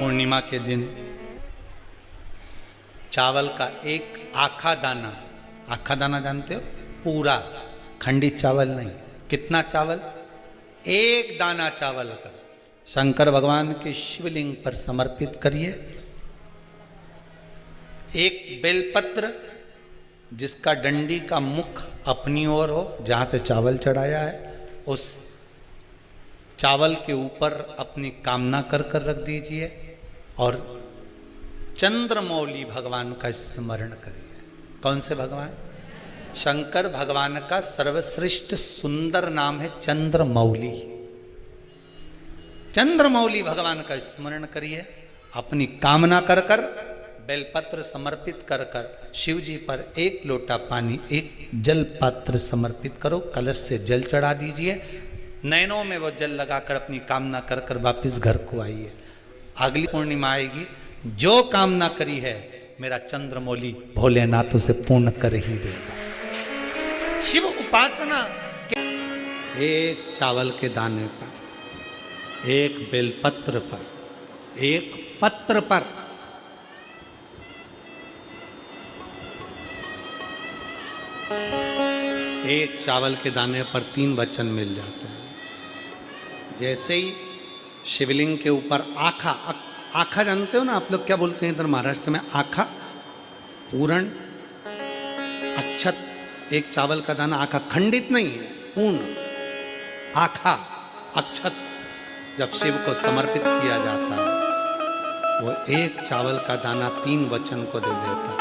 पूर्णिमा के दिन चावल का एक आखा दाना जानते हो, पूरा खंडित चावल नहीं, कितना चावल, एक दाना चावल का शंकर भगवान के शिवलिंग पर समर्पित करिए। एक बेलपत्र जिसका डंडी का मुख अपनी ओर हो, जहां से चावल चढ़ाया है, उस चावल के ऊपर अपनी कामना कर कर रख दीजिए और चंद्रमौली भगवान का स्मरण करिए। कौन से भगवान? शंकर भगवान का सर्वश्रेष्ठ सुंदर नाम है चंद्रमौली। चंद्रमौली भगवान का स्मरण करिए, अपनी कामना कर कर बेलपत्र समर्पित कर कर शिव जी पर एक लोटा पानी, एक जल पात्र समर्पित करो, कलश से जल चढ़ा दीजिए, नैनों में वो जल लगाकर अपनी कामना कर कर वापिस घर को आइए। अगली पूर्णिमा आएगी, जो कामना करी है मेरा चंद्रमौली भोलेनाथ उसे पूर्ण कर ही देगा। शिव उपासना एक चावल के दाने पर, एक बेलपत्र पर, एक पत्र पर एक चावल के दाने पर 3 वचन मिल जाते हैं। जैसे ही शिवलिंग के ऊपर आखा जानते हो ना आप लोग, क्या बोलते हैं इधर महाराष्ट्र में? आखा, पूर्ण, अक्षत, एक चावल का दाना आखा, खंडित नहीं है, पूर्ण आखा अक्षत जब शिव को समर्पित किया जाता है, वो एक चावल का दाना 3 वचन को दे देता है।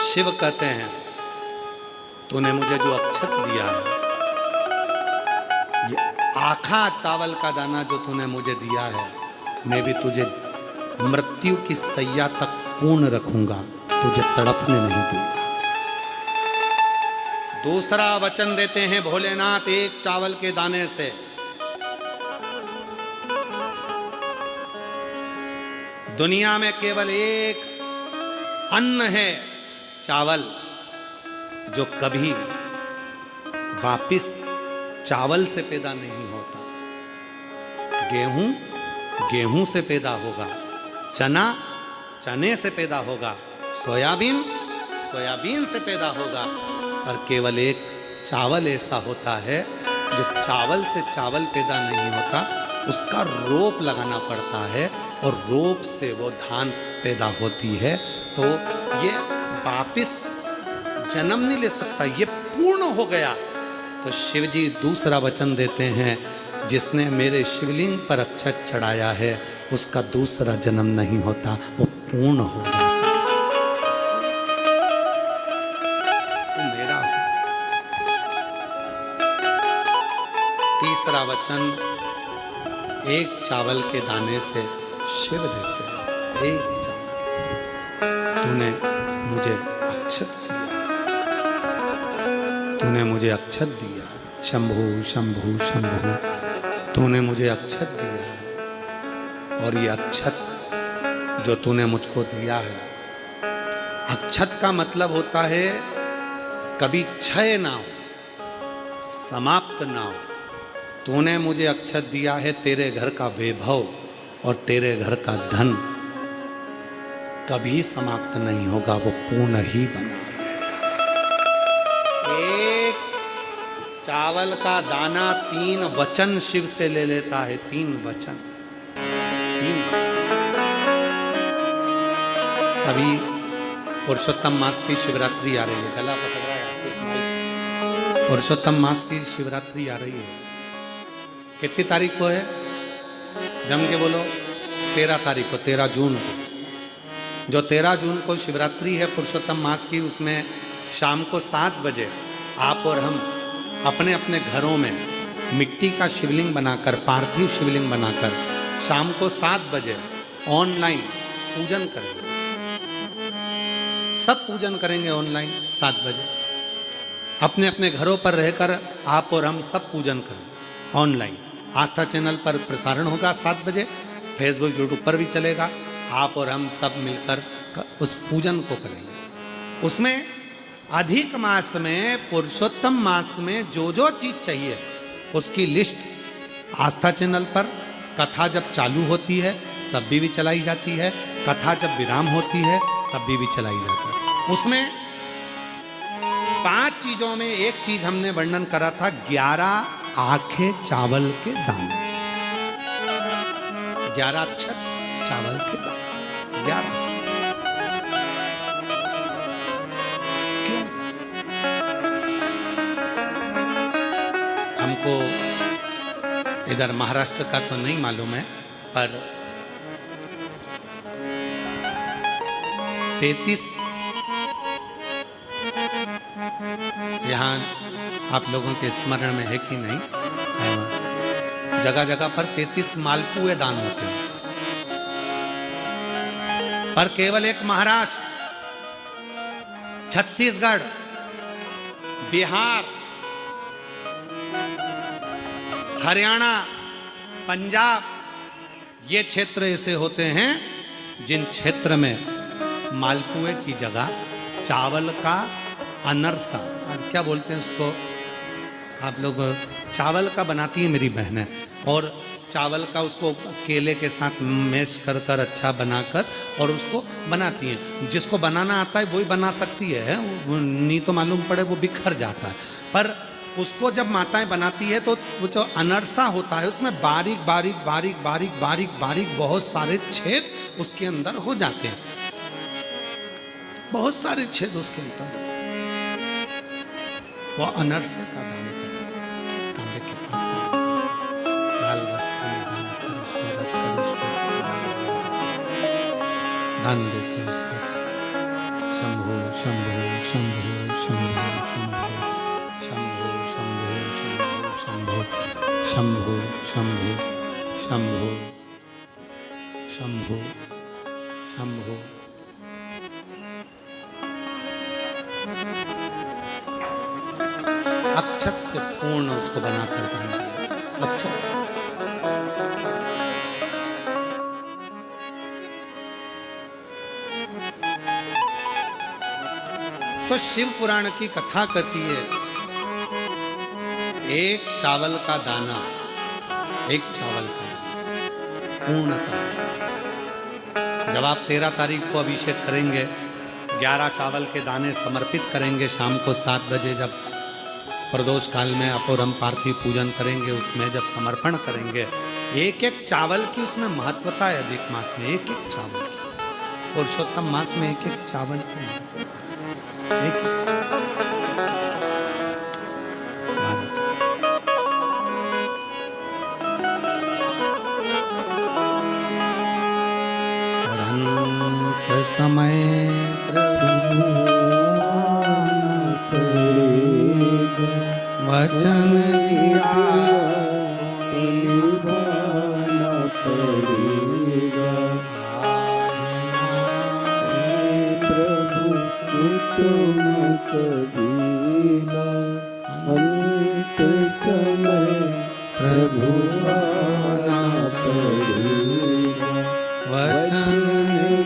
शिव कहते हैं तूने मुझे जो अक्षत दिया है, ये आखा चावल का दाना जो तूने मुझे दिया है, मैं भी तुझे मृत्यु की सैया तक पूर्ण रखूंगा, तुझे तड़पने नहीं दूंगा। दूसरा वचन देते हैं भोलेनाथ एक चावल के दाने से, दुनिया में केवल एक अन्न है, चावल, जो कभी वापिस चावल से पैदा नहीं होता। गेहूं से पैदा होगा, चना चने से पैदा होगा, सोयाबीन से पैदा होगा, पर केवल एक चावल ऐसा होता है जो चावल से चावल पैदा नहीं होता, उसका रोप लगाना पड़ता है और रोप से वो धान पैदा होती है। तो ये वापिस जन्म नहीं ले सकता, ये पूर्ण हो गया। तो शिव जी दूसरा वचन देते हैं, जिसने मेरे शिवलिंग पर अक्षत चढ़ाया है उसका दूसरा जन्म नहीं होता, वो पूर्ण हो जाता है, वो मेरा हो। तीसरा वचन एक चावल के दाने से शिव देते हैं, एक चावल, तूने मुझे अक्षत दिया, तूने मुझे अक्षत दिया, शंभु शंभु शंभु, तूने मुझे अक्षत दिया है, और ये अक्षत जो तूने मुझको दिया है, अक्षत का मतलब होता है कभी क्षय ना हो, समाप्त ना हो। तूने मुझे अक्षत दिया है, तेरे घर का वैभव और तेरे घर का धन कभी समाप्त नहीं होगा, वो पूर्ण ही बना रहेगा। एक चावल का दाना 3 वचन शिव से ले लेता है, 3 वचन। अभी पुरुषोत्तम मास की शिवरात्रि आ रही है, गला पकड़ रहा है आशीष भाई। पुरुषोत्तम मास की शिवरात्रि आ रही है, कितनी तारीख को है? जम के बोलो। 13 तारीख को, 13 जून को। जो 13 जून को शिवरात्रि है पुरुषोत्तम मास की, उसमें शाम को 7 बजे आप और हम अपने अपने घरों में मिट्टी का शिवलिंग बनाकर, पार्थिव शिवलिंग बनाकर, शाम को 7 बजे ऑनलाइन पूजन करेंगे। सब पूजन करेंगे ऑनलाइन 7 बजे, अपने अपने घरों पर रहकर आप और हम सब पूजन करेंगे ऑनलाइन। आस्था चैनल पर प्रसारण होगा 7 बजे, फेसबुक यूट्यूब पर भी चलेगा। आप और हम सब मिलकर उस पूजन को करेंगे। उसमें अधिक मास में, पुरुषोत्तम मास में जो जो चीज चाहिए उसकी लिस्ट आस्था चैनल पर कथा जब चालू होती है तब भी चलाई जाती है, कथा जब विराम होती है तब भी चलाई जाती है। उसमें 5 चीजों में एक चीज हमने वर्णन करा था, 11 आंखें चावल के दाने, 11 अक्षत चावल के दाने, 11 क्यों? हमको इधर महाराष्ट्र का तो नहीं मालूम है, पर 33 यहाँ आप लोगों के स्मरण में है कि नहीं, जगह जगह पर 33 मालपुए दान होते हैं, पर केवल एक महाराष्ट्र, छत्तीसगढ़, बिहार, हरियाणा, पंजाब, ये क्षेत्र ऐसे होते हैं जिन क्षेत्र में मालपुए की जगह चावल का अनरसा, क्या बोलते हैं उसको आप लोग, चावल का बनाती है मेरी बहनें, और चावल का उसको केले के साथ मैश कर कर अच्छा बनाकर और उसको बनाती हैं। जिसको बनाना आता है वही बना सकती है, नहीं तो मालूम पड़े वो बिखर जाता है। पर उसको जब माताएं बनाती है तो वो जो अनरसा होता है उसमें बारीक बारीक बारीक बारीक बारीक बारीक बहुत सारे छेद उसके अंदर हो जाते हैं, बहुत सारे छेद उसके अंदर। वो अनरसे का दान करते हैं, तांबे के पात्र लाल वस्त्र में दान कर उसको रख कर उसको दान देते हैं उसका। शंभो शंभो शंभो शंभो शंभो शंभो शंभो शंभो शंभो शंभो शंभो। अक्षत से पूर्ण उसको बनाकर दान दिया, अक्षत से। तो शिव पुराण की कथा कहती है, एक चावल का दाना, एक चावल का दाना पूर्णता। जब आप 13 तारीख को अभिषेक करेंगे, 11 चावल के दाने समर्पित करेंगे, शाम को 7 बजे जब प्रदोष काल में अपोरम पार्थिव पूजन करेंगे, उसमें जब समर्पण करेंगे, एक एक चावल की उसमें महत्वता है। अधिक मास में एक एक चावल की, पुरुषोत्तम मास में एक एक चावल की महत्वता, एक एक और अंत समय वचन दिया निभाना पड़ेगा, प्रभु तुम कभी ना अंत समय प्रभु आना पड़ेगा, वचन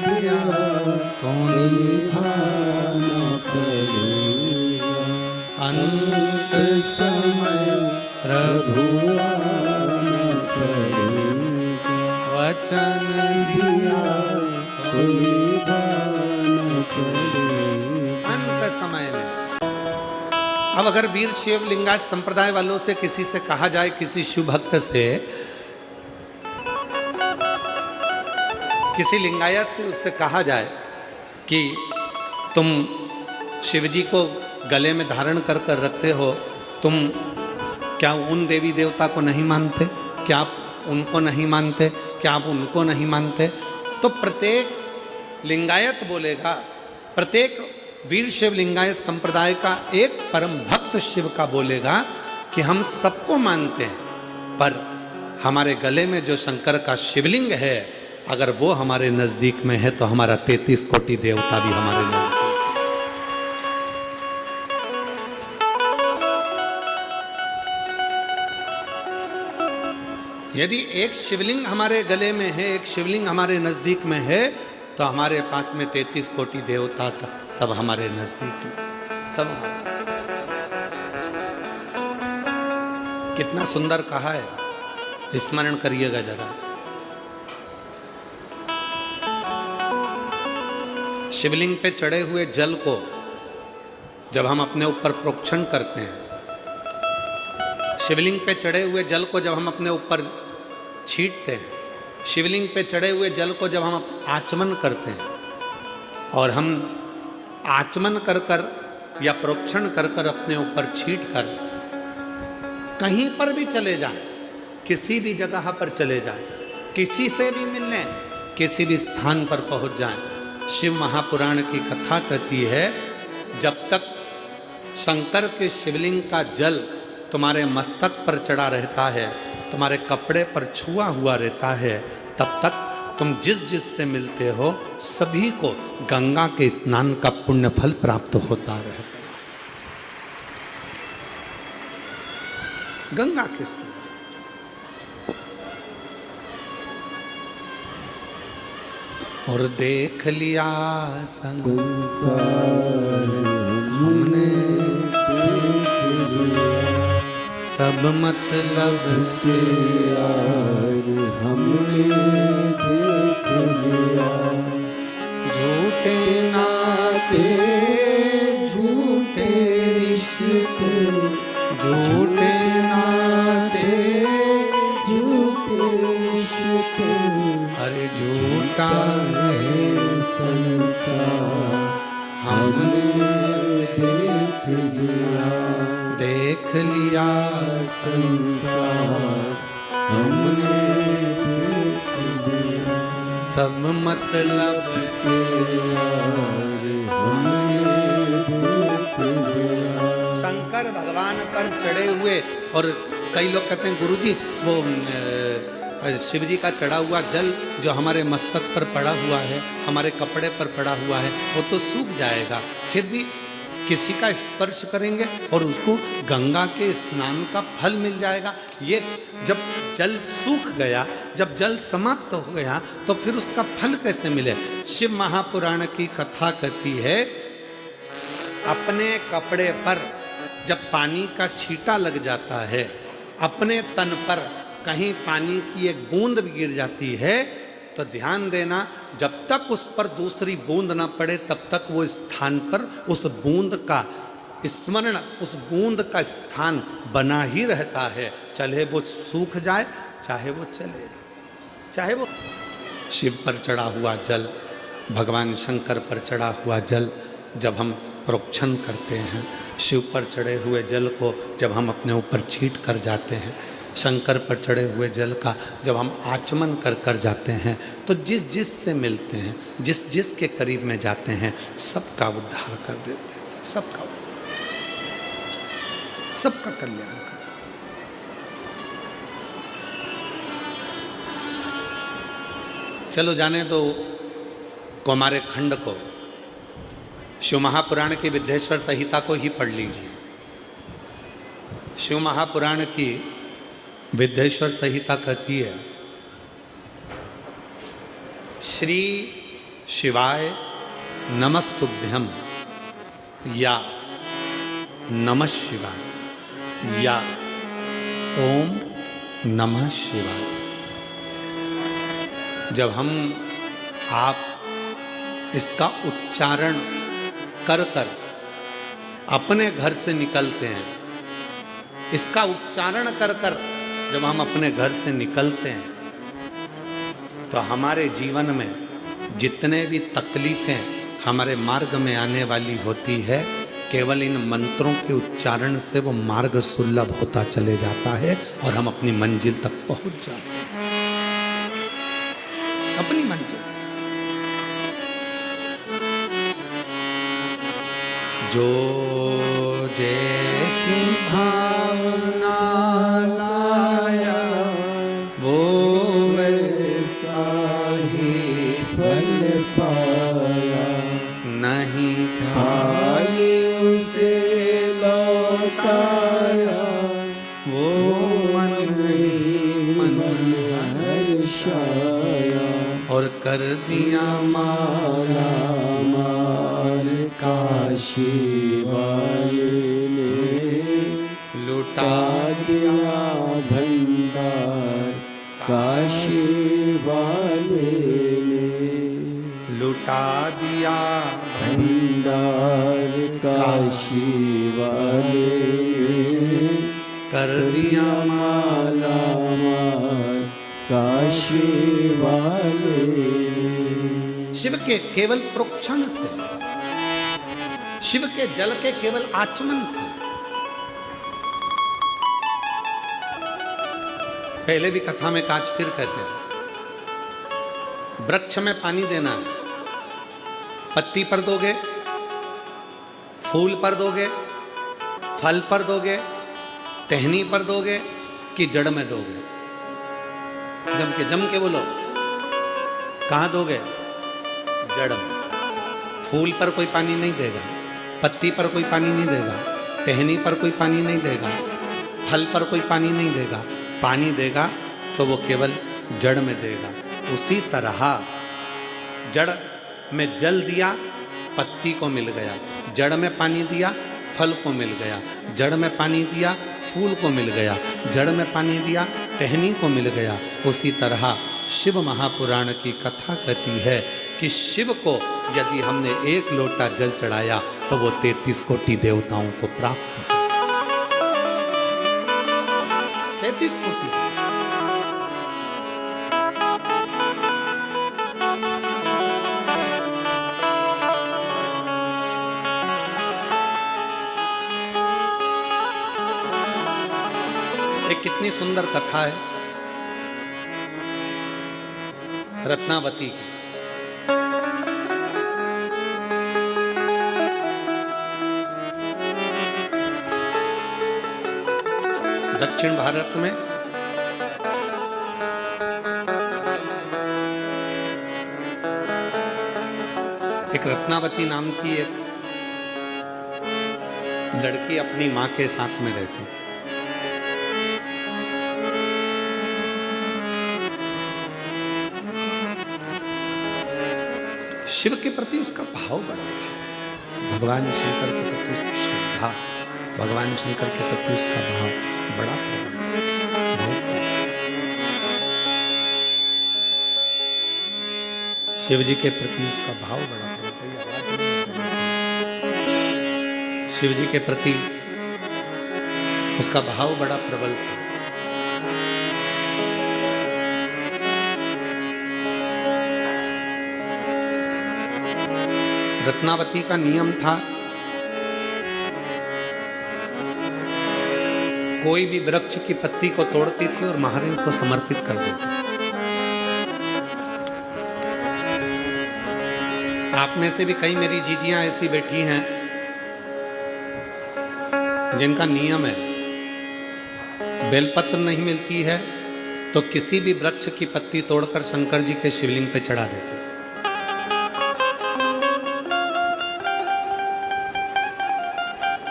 दिया तो निभाना पड़ेगा, अंत समय प्रभु आना पड़ेगा, वचन दिया तो निभाना पड़ेगा। अंत समय में अब अगर वीर शिव लिंगायत संप्रदाय वालों से किसी से कहा जाए, किसी शिव भक्त से, किसी लिंगायत से उससे कहा जाए कि तुम शिवजी को गले में धारण कर कर रखते हो, तुम क्या उन देवी देवता को नहीं मानते, क्या आप उनको नहीं मानते, क्या आप उनको नहीं मानते? तो प्रत्येक लिंगायत बोलेगा, प्रत्येक वीर शिव लिंगायत संप्रदाय का एक परम भक्त शिव का बोलेगा कि हम सबको मानते हैं, पर हमारे गले में जो शंकर का शिवलिंग है, अगर वो हमारे नजदीक में है तो हमारा 33 कोटि देवता भी हमारे नजदीक। यदि एक शिवलिंग हमारे गले में है, एक शिवलिंग हमारे नजदीक में है, तो हमारे पास में 33 कोटि देवता सब हमारे नजदीक में, सब। कितना सुंदर कहा है, स्मरण करिएगा जरा। शिवलिंग पे चढ़े हुए जल को जब हम अपने ऊपर प्रोक्षण करते हैं, शिवलिंग पे चढ़े हुए जल को जब हम अपने ऊपर छींटते हैं, शिवलिंग पे चढ़े हुए जल को जब हम आचमन करते हैं, और हम आचमन कर कर या प्रोक्षण कर कर अपने ऊपर छींट कर कहीं पर भी चले जाएं, किसी भी जगह पर चले जाएं, किसी से भी मिलने, किसी भी स्थान पर पहुंच जाएं, शिव महापुराण की कथा कहती है जब तक शंकर के शिवलिंग का जल तुम्हारे मस्तक पर चढ़ा रहता है, तुम्हारे कपड़े पर छुआ हुआ रहता है, तब तक तुम जिस जिस से मिलते हो सभी को गंगा के स्नान का पुण्य फल प्राप्त होता रहता है। गंगा के स्नान। और देख लिया संसार हमने, सब मतलब के यार हमने देख लिया, झूठे नाते झूठे रिश्ते, झूठे नाते झूठे रिश्ते, अरे झूठा है संसार हमने देख लिया, देख लिया संसार हमने देख लिया, सब मतलब के यार हमने देख लिया। शंकर भगवान पर चढ़े हुए, और कई लोग कहते हैं गुरुजी वो शिव जी का चढ़ा हुआ जल जो हमारे मस्तक पर पड़ा हुआ है, हमारे कपड़े पर पड़ा हुआ है, वो तो सूख जाएगा, फिर भी किसी का स्पर्श करेंगे और उसको गंगा के स्नान का फल मिल जाएगा। ये जब जल सूख गया, जब जल समाप्त हो गया, तो फिर उसका फल कैसे मिले? शिव महापुराण की कथा कहती है अपने कपड़े पर जब पानी का छींटा लग जाता है, अपने तन पर कहीं पानी की एक बूंद भी गिर जाती है, तो ध्यान देना जब तक उस पर दूसरी बूंद ना पड़े तब तक वो स्थान पर उस बूंद का स्मरण, उस बूंद का स्थान बना ही रहता है, चाहे वो सूख जाए चाहे वो चले, चाहे वो शिव पर चढ़ा हुआ जल, भगवान शंकर पर चढ़ा हुआ जल जब हम प्रोक्षण करते हैं, शिव पर चढ़े हुए जल को जब हम अपने ऊपर छींट कर जाते हैं, शंकर पर चढ़े हुए जल का जब हम आचमन कर कर जाते हैं, तो जिस जिस से मिलते हैं, जिस जिस के करीब में जाते हैं, सबका उद्धार कर देते हैं, सबका कल्याण कर। चलो जाने दो हमारे खंड को, शिव महापुराण की विद्येश्वर संहिता को ही पढ़ लीजिए। शिव महापुराण की विद्येश्वर संहिता कहती है श्री शिवाय नमस्तुभ्यम या नमः शिवाय या ओम नमः शिवाय। जब हम आप इसका उच्चारण कर कर अपने घर से निकलते हैं, इसका उच्चारण कर कर जब हम अपने घर से निकलते हैं, तो हमारे जीवन में जितने भी तकलीफें हमारे मार्ग में आने वाली होती है, केवल इन मंत्रों के उच्चारण से वो मार्ग सुलभ होता चले जाता है और हम अपनी मंजिल तक पहुंच जाते हैं, अपनी मंजिल। जो जैसी भावना लाया वो वैसा ही फल पाया, नहीं खाली उसे लौटाया वो मन ही मन हर्षाया, और कर दिया माला माल काशी वाले ने, लुटा दिया भंडार काशी वाले ने, लुटा लौटा दिया भंडार काशी वाले कर दिया माला माल काशी वाले। शिव के केवल प्रोक्षण से, शिव के जल के केवल आचमन से। पहले भी कथा में काज फिर कहते हैं, वृक्ष में पानी देना है, पत्ती पर दोगे, फूल पर दोगे, फल पर दोगे, टहनी पर दोगे कि जड़ में दोगे? जम के बोलो, कहां दोगे? जड़ में। फूल पर कोई पानी नहीं देगा, पत्ती पर कोई पानी नहीं देगा, टहनी पर कोई पानी नहीं देगा, फल पर कोई पानी नहीं देगा। पानी देगा तो वो केवल जड़ में देगा। उसी तरह जड़ में जल दिया, पत्ती को मिल गया, जड़ में पानी दिया, फल को मिल गया, जड़ में पानी दिया, फूल को मिल गया, जड़ में पानी दिया, टहनी को मिल गया। उसी तरह शिव महापुराण की कथा कहती है कि शिव को यदि हमने एक लोटा जल चढ़ाया तो वो 33 कोटि देवताओं को प्राप्त हो। 33 कोटि। एक कितनी सुंदर कथा है रत्नावती की। दक्षिण भारत में एक रत्नावती नाम की एक लड़की अपनी मां के साथ में रहती थी। शिव के प्रति उसका भाव बड़ा था, भगवान शंकर के प्रति उसकी श्रद्धा, भगवान शंकर के प्रति उसका भाव बड़ा प्रबल था। शिव जी के प्रति उसका भाव बड़ा प्रबल था। शिव जी के प्रति उसका भाव बड़ा प्रबल था। रत्नावती का नियम था, कोई भी वृक्ष की पत्ती को तोड़ती थी और महादेव को समर्पित कर देती थी। आप में से भी कई मेरी जीजियां ऐसी बैठी हैं जिनका नियम है, बेलपत्र नहीं मिलती है तो किसी भी वृक्ष की पत्ती तोड़कर शंकर जी के शिवलिंग पे चढ़ा देती।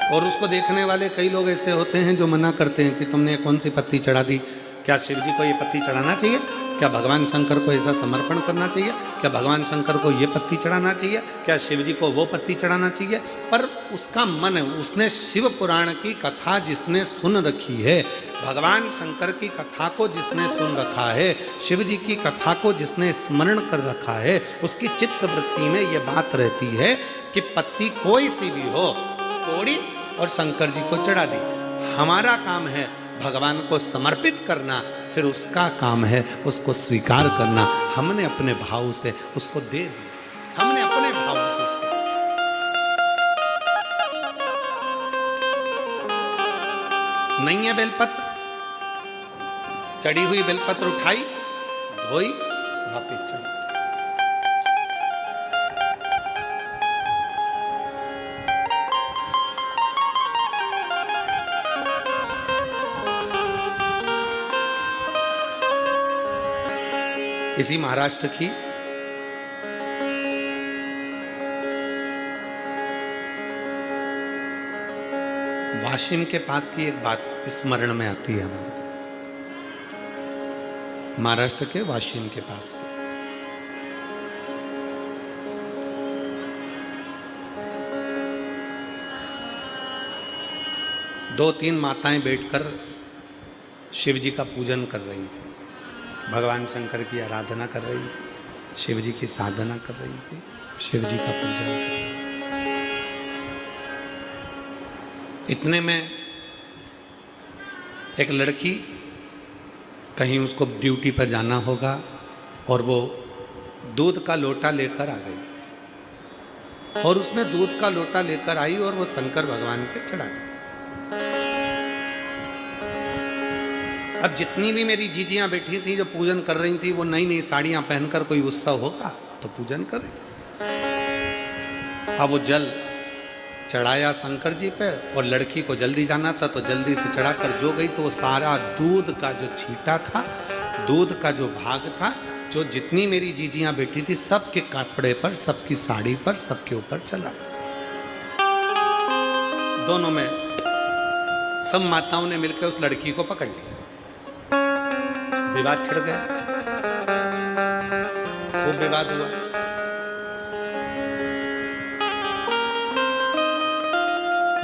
और उसको देखने वाले कई लोग ऐसे होते हैं जो मना करते हैं कि तुमने कौन सी पत्ती चढ़ा दी, क्या शिव जी को ये पत्ती चढ़ाना चाहिए, क्या भगवान शंकर को ऐसा समर्पण करना चाहिए, क्या भगवान शंकर को ये पत्ती चढ़ाना चाहिए, क्या शिव जी को वो पत्ती चढ़ाना चाहिए। पर उसका मन है, उसने शिव पुराण की कथा जिसने सुन रखी है, भगवान शंकर की कथा को जिसने सुन रखा है, शिव जी की कथा को जिसने स्मरण कर रखा है, उसकी चित्त वृत्ति में ये बात रहती है कि पत्ती कोई सी भी हो, तोड़ी और शंकर जी को चढ़ा दी। हमारा काम है भगवान को समर्पित करना, फिर उसका काम है उसको स्वीकार करना। हमने अपने भाव से उसको दे दिया, हमने अपने भाव से उसको। नहीं है बेलपत्र, चढ़ी हुई बेलपत्र उठाई, धोई, वापस चढ़ी। इसी महाराष्ट्र की वाशिम के पास की एक बात स्मरण में आती है हमारे, महाराष्ट्र के वाशिम के पास की। दो तीन माताएं बैठकर शिव जी का पूजन कर रही थी, भगवान शंकर की आराधना कर रही थी, शिव जी की साधना कर रही थी। शिव जी का पूजन करें। इतने में एक लड़की, कहीं उसको ड्यूटी पर जाना होगा और वो दूध का लोटा लेकर आ गई, और उसने दूध का लोटा लेकर आई और वो शंकर भगवान पे चढ़ा दिया। अब जितनी भी मेरी जीजियां बैठी थी जो पूजन कर रही थी, वो नई नई साड़ियां पहनकर, कोई उत्सव होगा तो पूजन कर रही थी। अब वो जल चढ़ाया शंकर जी पे, और लड़की को जल्दी जाना था तो जल्दी से चढ़ाकर जो गई तो वो सारा दूध का जो छींटा था, दूध का जो भाग था, जो जितनी मेरी जीजियां बैठी थी सबके कपड़े पर, सबकी साड़ी पर, सबके ऊपर चला। दोनों में सब माताओं ने मिलकर उस लड़की को पकड़ लिया। विवाद छिड़ गया, खूब विवाद हुआ।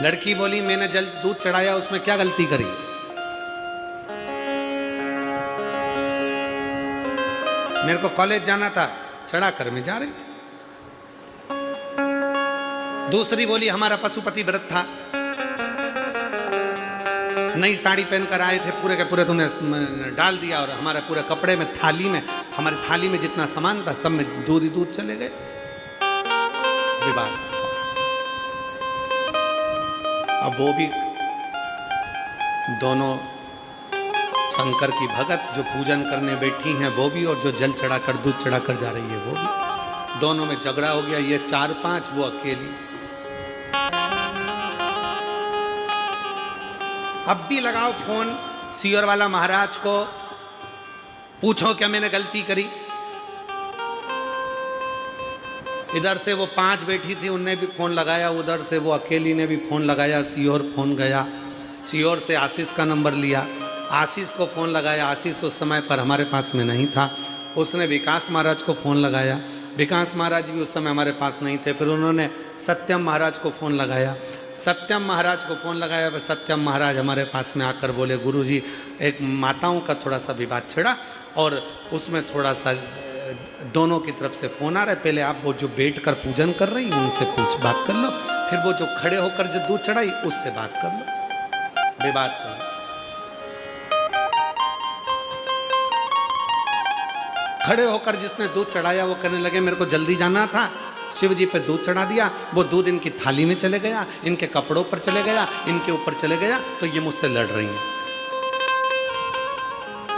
लड़की बोली मैंने जल दूध चढ़ाया, उसमें क्या गलती करी? मेरे को कॉलेज जाना था, चढ़ा कर मैं जा रही थी। दूसरी बोली हमारा पशुपति व्रत था, नई साड़ी पहनकर आए थे, पूरे के पूरे तुमने डाल दिया, और हमारे पूरे कपड़े में, थाली में, हमारी थाली में जितना सामान था सब में दूध ही दूध चले गए। विवाद। अब वो भी दोनों शंकर की भगत जो पूजन करने बैठी हैं वो भी, और जो जल चढ़ाकर दूध चढ़ाकर जा रही है वो भी, दोनों में झगड़ा हो गया। ये 4-5, वो अकेली। अब भी लगाओ फोन सीओर वाला महाराज को, पूछो क्या मैंने गलती करी। इधर से वो 5 बैठी थी, उनने भी फोन लगाया, उधर से वो अकेली ने भी फोन लगाया, सीओर फोन गया, सीओर से आशीष का नंबर लिया, आशीष को फ़ोन लगाया। आशीष उस समय पर हमारे पास में नहीं था, उसने विकास महाराज को फ़ोन लगाया, विकास महाराज भी उस समय हमारे पास नहीं थे। फिर उन्होंने सत्यम महाराज को फ़ोन लगाया, सत्यम महाराज को फ़ोन लगाया। फिर सत्यम महाराज हमारे पास में आकर बोले गुरुजी एक माताओं का थोड़ा सा विवाद छिड़ा, और उसमें थोड़ा सा दोनों की तरफ से फ़ोन आ रहा है, पहले आप वो जो बैठ कर पूजन कर रही हैं उनसे बात कर लो, फिर वो जो खड़े होकर जो दूध चढ़ाई उससे बात कर लो। विवाद चल रहा। खड़े होकर जिसने दूध चढ़ाया वो कहने लगे मेरे को जल्दी जाना था, शिव जी पे दूध चढ़ा दिया, वो दूध इनकी थाली में चले गया, इनके कपड़ों पर चले गया, इनके ऊपर चले गया, तो ये मुझसे लड़ रही हैं।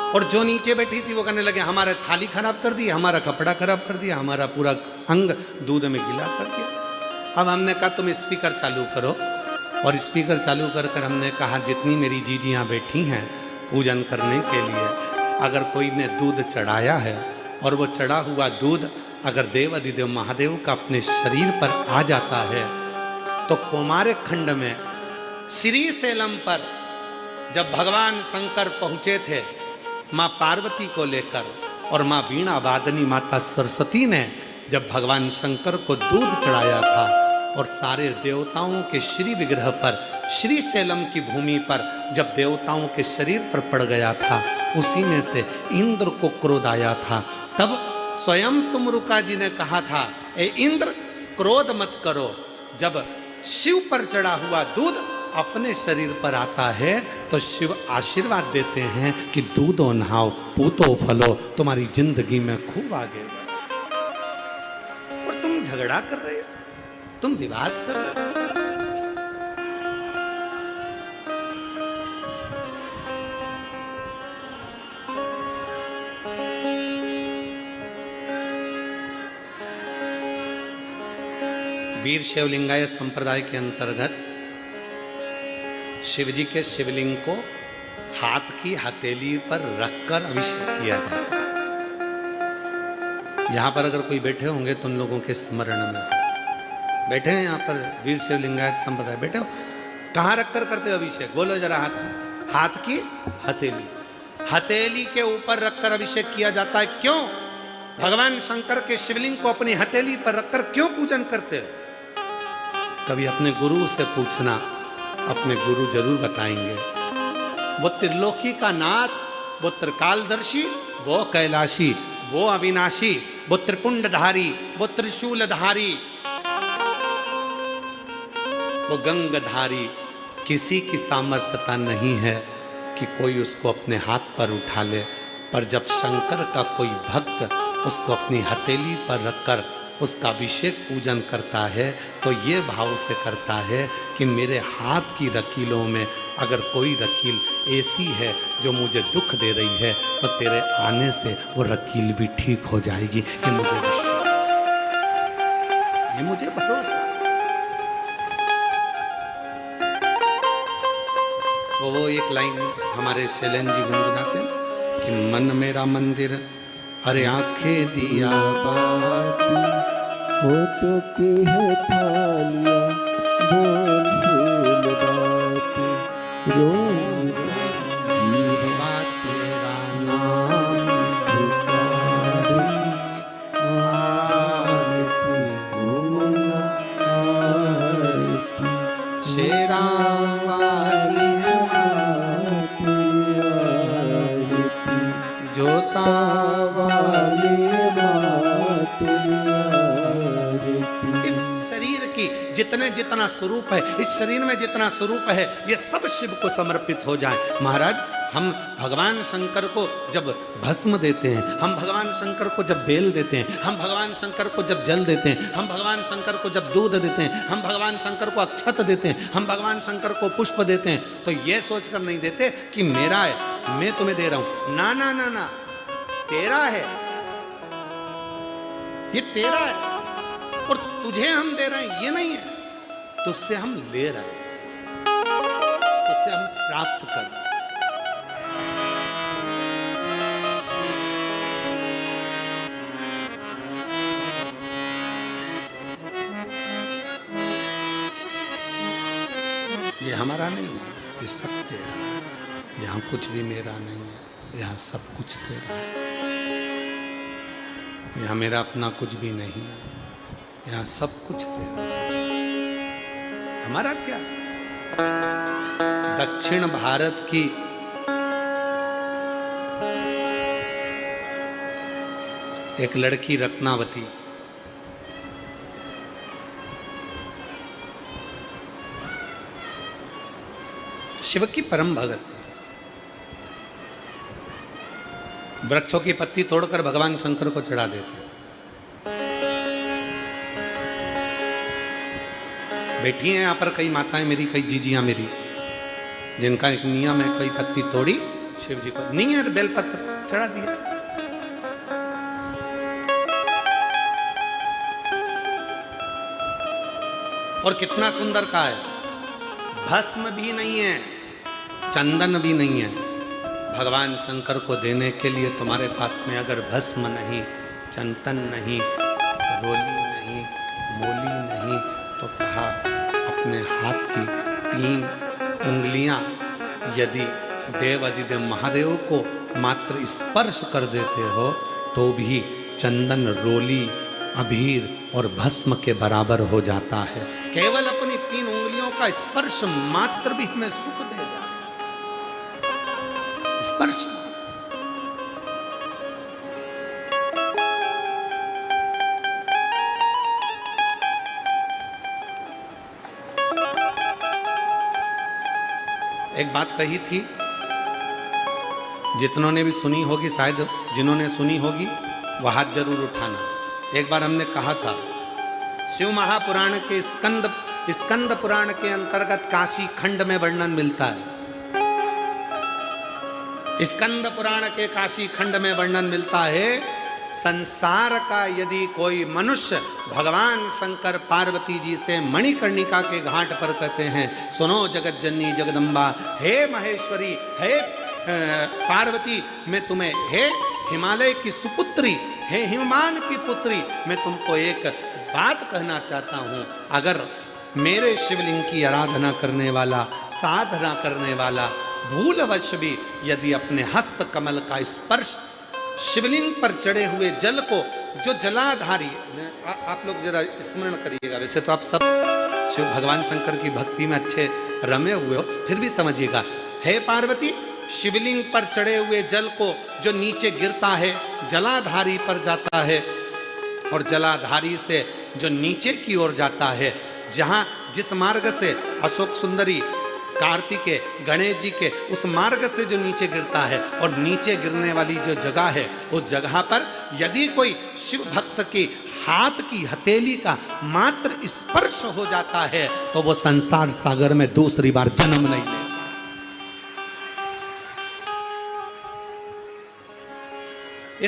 और जो नीचे बैठी थी वो कहने लगे हमारे थाली खराब कर दी, हमारा कपड़ा खराब कर दिया, हमारा पूरा अंग दूध में गीला कर दिया। अब हमने कहा तुम स्पीकर चालू करो, और स्पीकर चालू कर कर हमने कहा जितनी मेरी जीजियाँ बैठी हैं पूजन करने के लिए, अगर कोई ने दूध चढ़ाया है और वो चढ़ा हुआ दूध अगर देव अधिदेव महादेव का अपने शरीर पर आ जाता है, तो कुमार खंड में श्रीशैलम पर जब भगवान शंकर पहुँचे थे माँ पार्वती को लेकर, और माँ वीणा वादनी माता सरस्वती ने जब भगवान शंकर को दूध चढ़ाया था, और सारे देवताओं के श्री विग्रह पर, श्रीशैलम की भूमि पर जब देवताओं के शरीर पर पड़ गया था, उसी में से इंद्र को क्रोध आया था। तब स्वयं तुमरुका जी ने कहा था ए इंद्र क्रोध मत करो, जब शिव पर चढ़ा हुआ दूध अपने शरीर पर आता है तो शिव आशीर्वाद देते हैं कि दूधो नहाओ पूतो फलो, तुम्हारी जिंदगी में खूब आगे बढ़ो। और तुम झगड़ा कर रहे हो, तुम विवाद कर रहे हो। वीर शैव लिंगायत संप्रदाय के अंतर्गत शिव जी के शिवलिंग को हाथ की हथेली पर रखकर अभिषेक किया जाता है। यहाँ पर अगर कोई बैठे होंगे तो उन लोगों के स्मरण में बैठे हैं, यहाँ पर वीर शैव लिंगायत संप्रदाय बैठे हो, कहाँ रखकर करते हो अभिषेक? बोलो जरा हाथ में। हाथ की हथेली, हथेली के ऊपर रखकर अभिषेक किया जाता है। क्यों? भगवान शंकर के शिवलिंग को अपनी हथेली पर रखकर क्यों पूजन करते हो? कभी अपने गुरु से पूछना, अपने गुरु जरूर बताएंगे। वो त्रिलोकी का नाथ, वो त्रिकालदर्शी, वो कैलाशी, वो अविनाशी, वो त्रिपुंडधारी, वो त्रिशूलधारी, वो गंगधारी, किसी की सामर्थ्यता नहीं है कि कोई उसको अपने हाथ पर उठा ले। पर जब शंकर का कोई भक्त उसको अपनी हथेली पर रखकर उसका अभिषेक पूजन करता है तो ये भाव से करता है कि मेरे हाथ की रकीलों में अगर कोई रकील ऐसी है जो मुझे दुख दे रही है तो तेरे आने से वो रकील भी ठीक हो जाएगी। ये मुझे विश्वास, ये मुझे भरोसा। वो एक लाइन हमारे शैलेंद्र जी गुनगुनाते हैं कि मन मेरा मंदिर, अरे आंखें दिया बाती होठों की है थालियाँ, बोल फूल बाती रोज जीवा तेरा नाम पुकारी, आरती घूमना आरती शेरा वाली है तेरी आरती जोता वाली माँ तेरी आरती। इस शरीर की जितने जितना स्वरूप है, इस शरीर में जितना स्वरूप है, ये सब शिव को समर्पित हो जाए। महाराज, हम भगवान शंकर को जब भस्म देते हैं, हम भगवान शंकर को जब बेल देते हैं, हम भगवान शंकर को जब जल देते हैं, हम भगवान शंकर को जब दूध देते हैं, हम भगवान शंकर को अक्षत देते हैं, हम भगवान शंकर को पुष्प देते हैं, तो ये सोचकर नहीं देते कि मेरा है, मैं तुम्हें दे रहा हूं। ना ना ना ना, तेरा है, ये तेरा है और तुझे हम दे रहे हैं, ये नहीं है। तुझसे हम ले रहे हैं, तुझसे हम प्राप्त कर रहे हैं। ये हमारा नहीं है, ये सब तेरा है। यहाँ कुछ भी मेरा नहीं है, यहाँ सब कुछ तेरा है। यहाँ मेरा अपना कुछ भी नहीं है, यहाँ सब कुछ तेरा है। हमारा क्या? दक्षिण भारत की एक लड़की रत्नावती, शिव की परम भगत, वृक्षों की पत्ती तोड़कर भगवान शंकर को चढ़ा देते। बैठी हैं यहाँ पर कई माताएं मेरी, कई जीजियां मेरी, जिनका एक नियम है, कई पत्ती तोड़ी शिव जी को, नहीं है बेलपत्र चढ़ा दिया। और कितना सुंदर का है, भस्म भी नहीं है, चंदन भी नहीं है। भगवान शंकर को देने के लिए तुम्हारे पास में अगर भस्म नहीं, चंदन नहीं, रोली नहीं, मोली नहीं, तो कहा अपने हाथ की 3 उंगलियां यदि देव अधिदेव महादेव को मात्र स्पर्श कर देते हो तो भी चंदन, रोली, अबीर और भस्म के बराबर हो जाता है। केवल अपनी 3 उंगलियों का स्पर्श मात्र भी हमें सुख दे जाए। स्पर्श एक बात कही थी, जितनों ने भी सुनी होगी, शायद जिन्होंने सुनी होगी वह हाथ जरूर उठाना। एक बार हमने कहा था, शिव महापुराण के स्कंद पुराण के अंतर्गत काशी खंड में वर्णन मिलता है। स्कंद पुराण के काशी खंड में वर्णन मिलता है, संसार का यदि कोई मनुष्य भगवान शंकर पार्वती जी से मणिकर्णिका के घाट पर कहते हैं, सुनो जगत जननी जगदम्बा, हे महेश्वरी, हे पार्वती, मैं तुम्हें, हे हिमालय की सुपुत्री, हे हिममान की पुत्री, मैं तुमको एक बात कहना चाहता हूं। अगर मेरे शिवलिंग की आराधना करने वाला, साधना करने वाला भूलवश भी यदि अपने हस्त कमल का स्पर्श शिवलिंग पर चढ़े हुए जल को, जो जलाधारी, आप लोग जरा स्मरण करिएगा, वैसे तो आप सब शिव भगवान शंकर की भक्ति में अच्छे रमे हुए हो, फिर भी समझिएगा, हे पार्वती, शिवलिंग पर चढ़े हुए जल को जो नीचे गिरता है, जलाधारी पर जाता है, और जलाधारी से जो नीचे की ओर जाता है, जहां जिस मार्ग से अशोक सुंदरी कार्तिकेय गणेश जी के उस मार्ग से जो नीचे गिरता है और नीचे गिरने वाली जो जगह है, उस जगह पर यदि कोई शिव भक्त की हाथ की हथेली का मात्र स्पर्श हो जाता है तो वो संसार सागर में दूसरी बार जन्म नहीं लेता।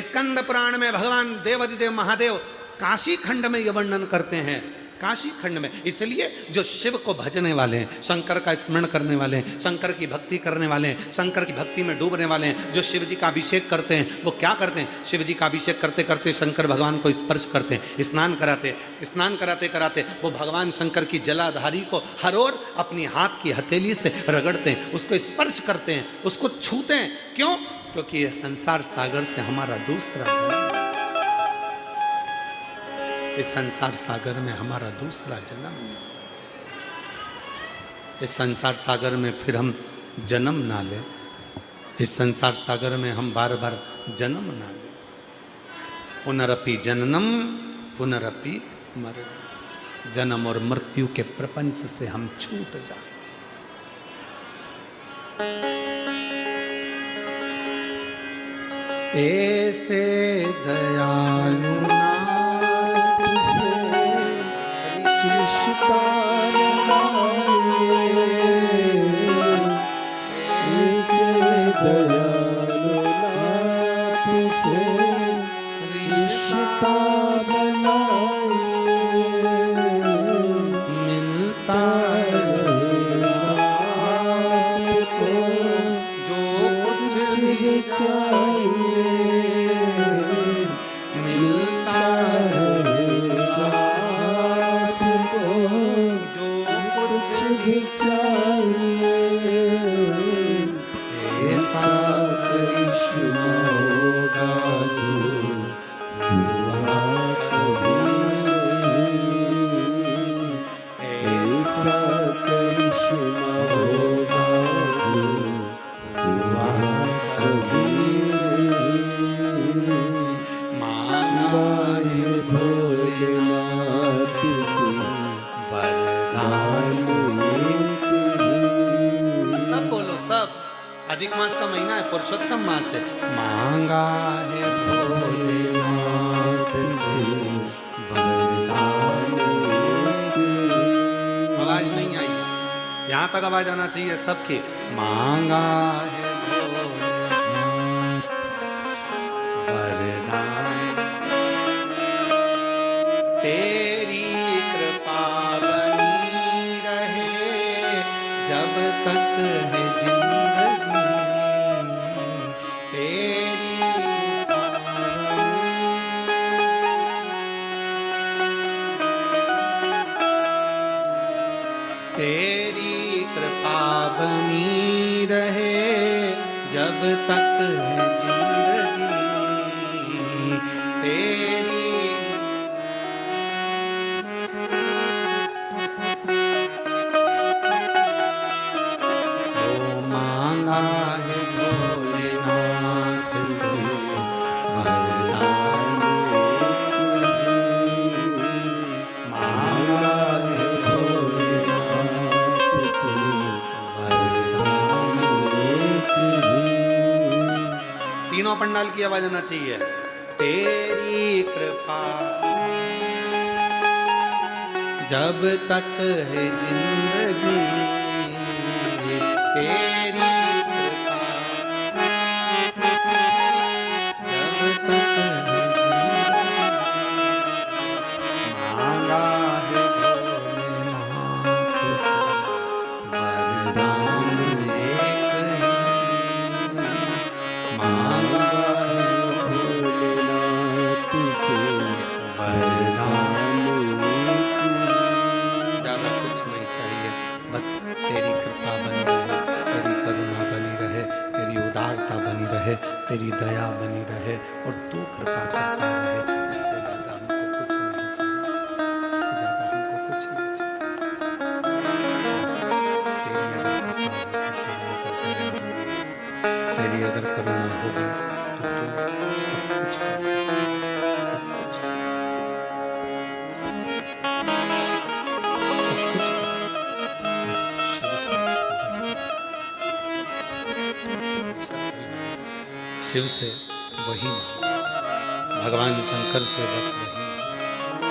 स्कंद पुराण में भगवान देवाधिदेव महादेव काशी खंड में यह वर्णन करते हैं, काशी खंड में। इसलिए जो शिव को भजने वाले हैं, शंकर का स्मरण करने वाले हैं, शंकर की भक्ति करने वाले हैं, शंकर की भक्ति में डूबने वाले हैं, जो शिव जी का अभिषेक करते हैं, वो क्या करते हैं? शिव जी का अभिषेक करते करते शंकर भगवान को स्पर्श करते हैं, स्नान कराते कराते वो भगवान शंकर की जलाधारी को हर ओर अपनी हाथ की हथेली से रगड़ते हैं, उसको स्पर्श करते हैं, उसको छूते हैं। क्यों? क्योंकि ये संसार सागर से हमारा दूसरा जन्म, इस संसार सागर में हमारा दूसरा जन्म, इस संसार सागर में फिर हम जन्म ना लें, इस संसार सागर में हम बार बार जन्म ना लें। पुनरपि जननम पुनरपि मरणम, जन्म और मृत्यु के प्रपंच से हम छूट जाए। ऐसे दयालु नाथ से कृष्ण ऐसे दयालु नाथ से रिश्ता बनाइए, मिलता आपको जो कुछ भी चाहिए, मिलता आपको जो कुछ भी चाहिए। ऐसा करिश्मा होगा जो हुआ कभी नहीं, ऐसा करिश्मा होगा जो हुआ कभी नहीं। मांगा मांगे भोलेनाथ से वरदान। वरदान सब बोलो सब। अधिक मास का महीना है, पुरुषोत्तम मास है। मांगा है भोलेनाथ से वरदान। आवाज नहीं आई, यहाँ तक आवाज आना चाहिए सबकी। मांगा है भोलेनाथ वरदान, तेरी कृपा बनी रहे जब तक है जिंदगी, तेरी तेरी कृपा बनी रहे जब तक है जिंदगी, तेरी मांगा है भोलेनाथ से वरदान, मांगा है भोलेनाथ से वरदान। तीनों पंडाल की आवाज आना चाहिए। तेरी कृपा जब तक है जिंदगी, तेरी कृपा जब तक है जिंदगी, मांगा है भोलेनाथ से वरदान एक ही, मांगा है भोलेनाथ से वरदान। ज्यादा कुछ नहीं चाहिए, बस तेरी कृपा बनी रहे, तेरी करुणा बनी रहे, तेरी उदारता बनी रहे, तेरी दया बनी रहे और तू कृपा करता रहे। इससे ज्यादा हमको कुछ नहीं चाहिए, इससे ज्यादा हमको कुछ नहीं चाहिए। तेरी अगर करुणा होगी तो तू सब कुछ कर सकता, सब कुछ। शिव से वही मांगो, भगवान शंकर से बस वही मांगो,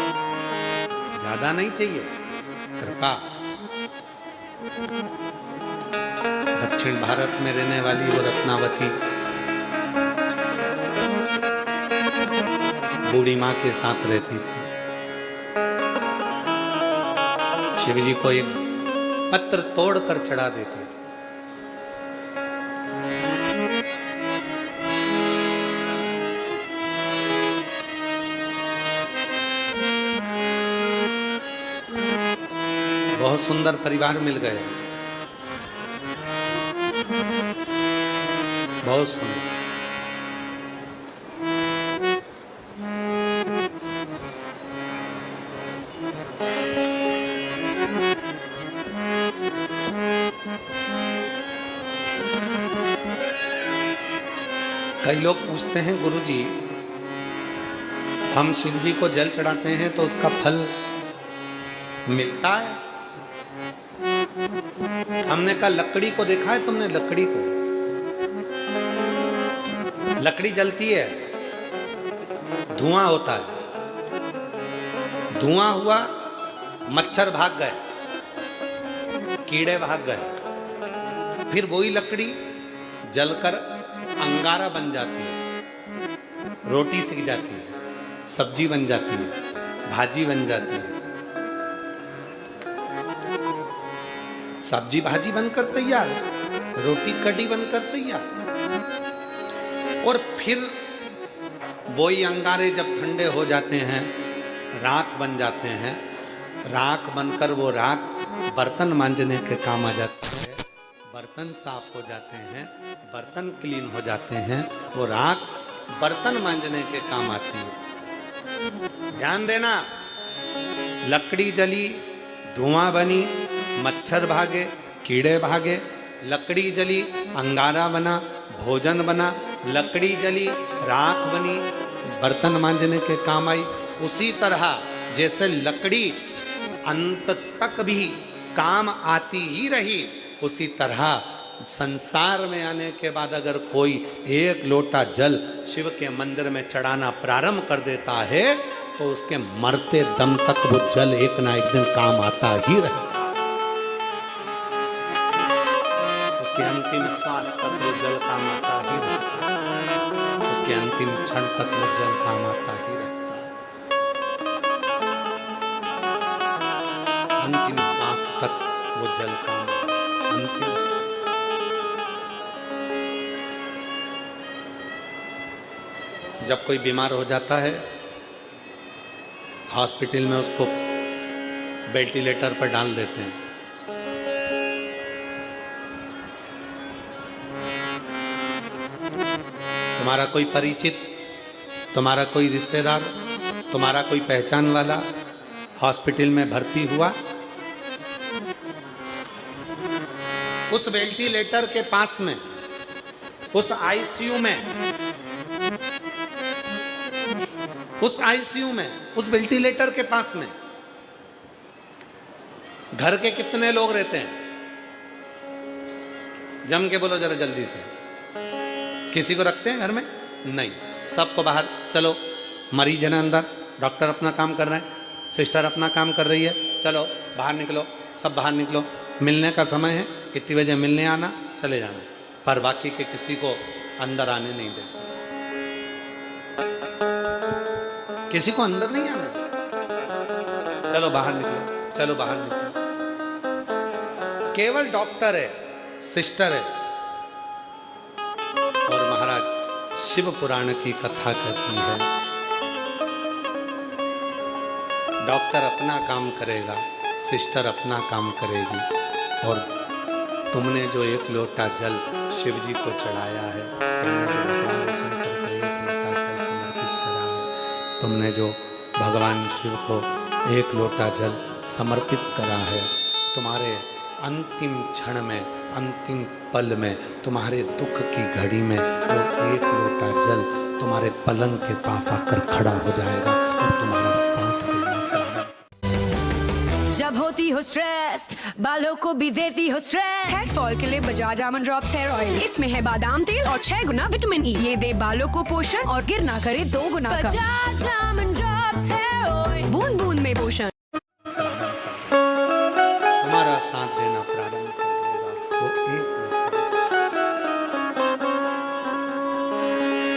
ज्यादा नहीं चाहिए, कृपा। दक्षिण भारत में रहने वाली वो रत्नावती बूढ़ी माँ के साथ रहती थी। शिव जी को एक पत्र तोड़कर चढ़ा देती थी। बहुत सुंदर परिवार मिल गए, बहुत सुंदर। कई लोग पूछते हैं गुरुजी, हम शिव जी को जल चढ़ाते हैं तो उसका फल मिलता है? हमने कहा लकड़ी को देखा है तुमने? लकड़ी को, लकड़ी जलती है, धुआं होता है, धुआं हुआ, मच्छर भाग गए, कीड़े भाग गए, फिर वही लकड़ी जलकर अंगारा बन जाती है, रोटी सिक जाती है, सब्जी बन जाती है, भाजी बन जाती है, सब्जी भाजी बनकर तैयार, रोटी कड़ी बनकर तैयार। और फिर वही अंगारे जब ठंडे हो जाते हैं, राख बन जाते हैं, राख बनकर वो राख बर्तन मांजने के काम आ जाती है, बर्तन साफ हो जाते हैं, बर्तन क्लीन हो जाते हैं, वो राख बर्तन मांजने के काम आती है। ध्यान देना, लकड़ी जली, धुआं बनी, मच्छर भागे, कीड़े भागे, लकड़ी जली, अंगारा बना, भोजन बना, लकड़ी जली, राख बनी, बर्तन मांजने के काम आई। उसी तरह जैसे लकड़ी अंत तक भी काम आती ही रही, उसी तरह संसार में आने के बाद अगर कोई एक लोटा जल शिव के मंदिर में चढ़ाना प्रारंभ कर देता है तो उसके मरते दम तक वो जल एक ना एक दिन काम आता ही रहेगा। उसके अंतिम श्वास तक वो जल काम आता ही रहता है, उसके अंतिम क्षण तक वो जल काम आता ही रहता है। अंतिम श्वास तक वो जल काम, अंतिम श्वास। जब कोई बीमार हो जाता है, हॉस्पिटल में उसको वेंटिलेटर पर डाल देते हैं, तुम्हारा कोई परिचित, तुम्हारा कोई रिश्तेदार, तुम्हारा कोई पहचान वाला हॉस्पिटल में भर्ती हुआ, उस वेंटिलेटर के पास में, उस आईसीयू में, उस आईसीयू में, उस वेंटिलेटर के पास में घर के कितने लोग रहते हैं? जम के बोलो जरा जल्दी से। किसी को रखते हैं घर में? नहीं, सबको बाहर। चलो, मरीज है ना अंदर, डॉक्टर अपना काम कर रहे हैं, सिस्टर अपना काम कर रही है, चलो बाहर निकलो, सब बाहर निकलो, मिलने का समय है, इतनी बजे मिलने आना, चले जाना। पर बाकी के किसी को अंदर आने नहीं देते, किसी को अंदर नहीं आने देते। चलो बाहर निकलो, चलो बाहर निकलो। केवल डॉक्टर है, सिस्टर है। और महाराज शिव पुराण की कथा कहती है, डॉक्टर अपना काम करेगा, सिस्टर अपना काम करेगी, और तुमने जो एक लोटा जल शिव जी को चढ़ाया है, तुमने जो भगवान शंकर को एक लोटा जल समर्पित करा है, तुमने जो भगवान शिव को एक लोटा जल समर्पित करा है, तुम्हारे अंतिम क्षण में, अंतिम पल में, तुम्हारे दुख की घड़ी में वो एक लोटा जल तुम्हारे पलंग के पास आकर खड़ा हो जाएगा और तुम्हारा साथ देना। जब होती हो स्ट्रेस, बालों को भी देती हो स्ट्रेस। हेयर फॉल के लिए Bajaj almond drops hair oil, इसमें है बादाम तेल और 6 गुना विटामिन ई। ये दे बालों को पोषण और गिर ना करे 2 गुना कम। Bajaj almond drops hair oil, बूंद बूंद में पोषण। तुम्हारा साथ देना प्रारंभ कर देगा वो एक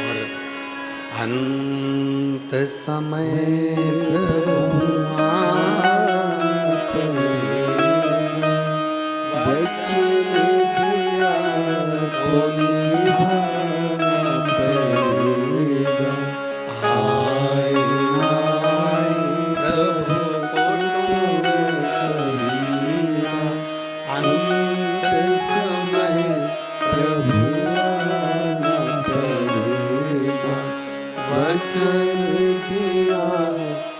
और अंत समय प्रभु वचन दिया तो निभाना पड़ेगा। आए आए प्रभु को ढूंढना, अंत समय प्रभु आना पड़ेगा। वचन दिया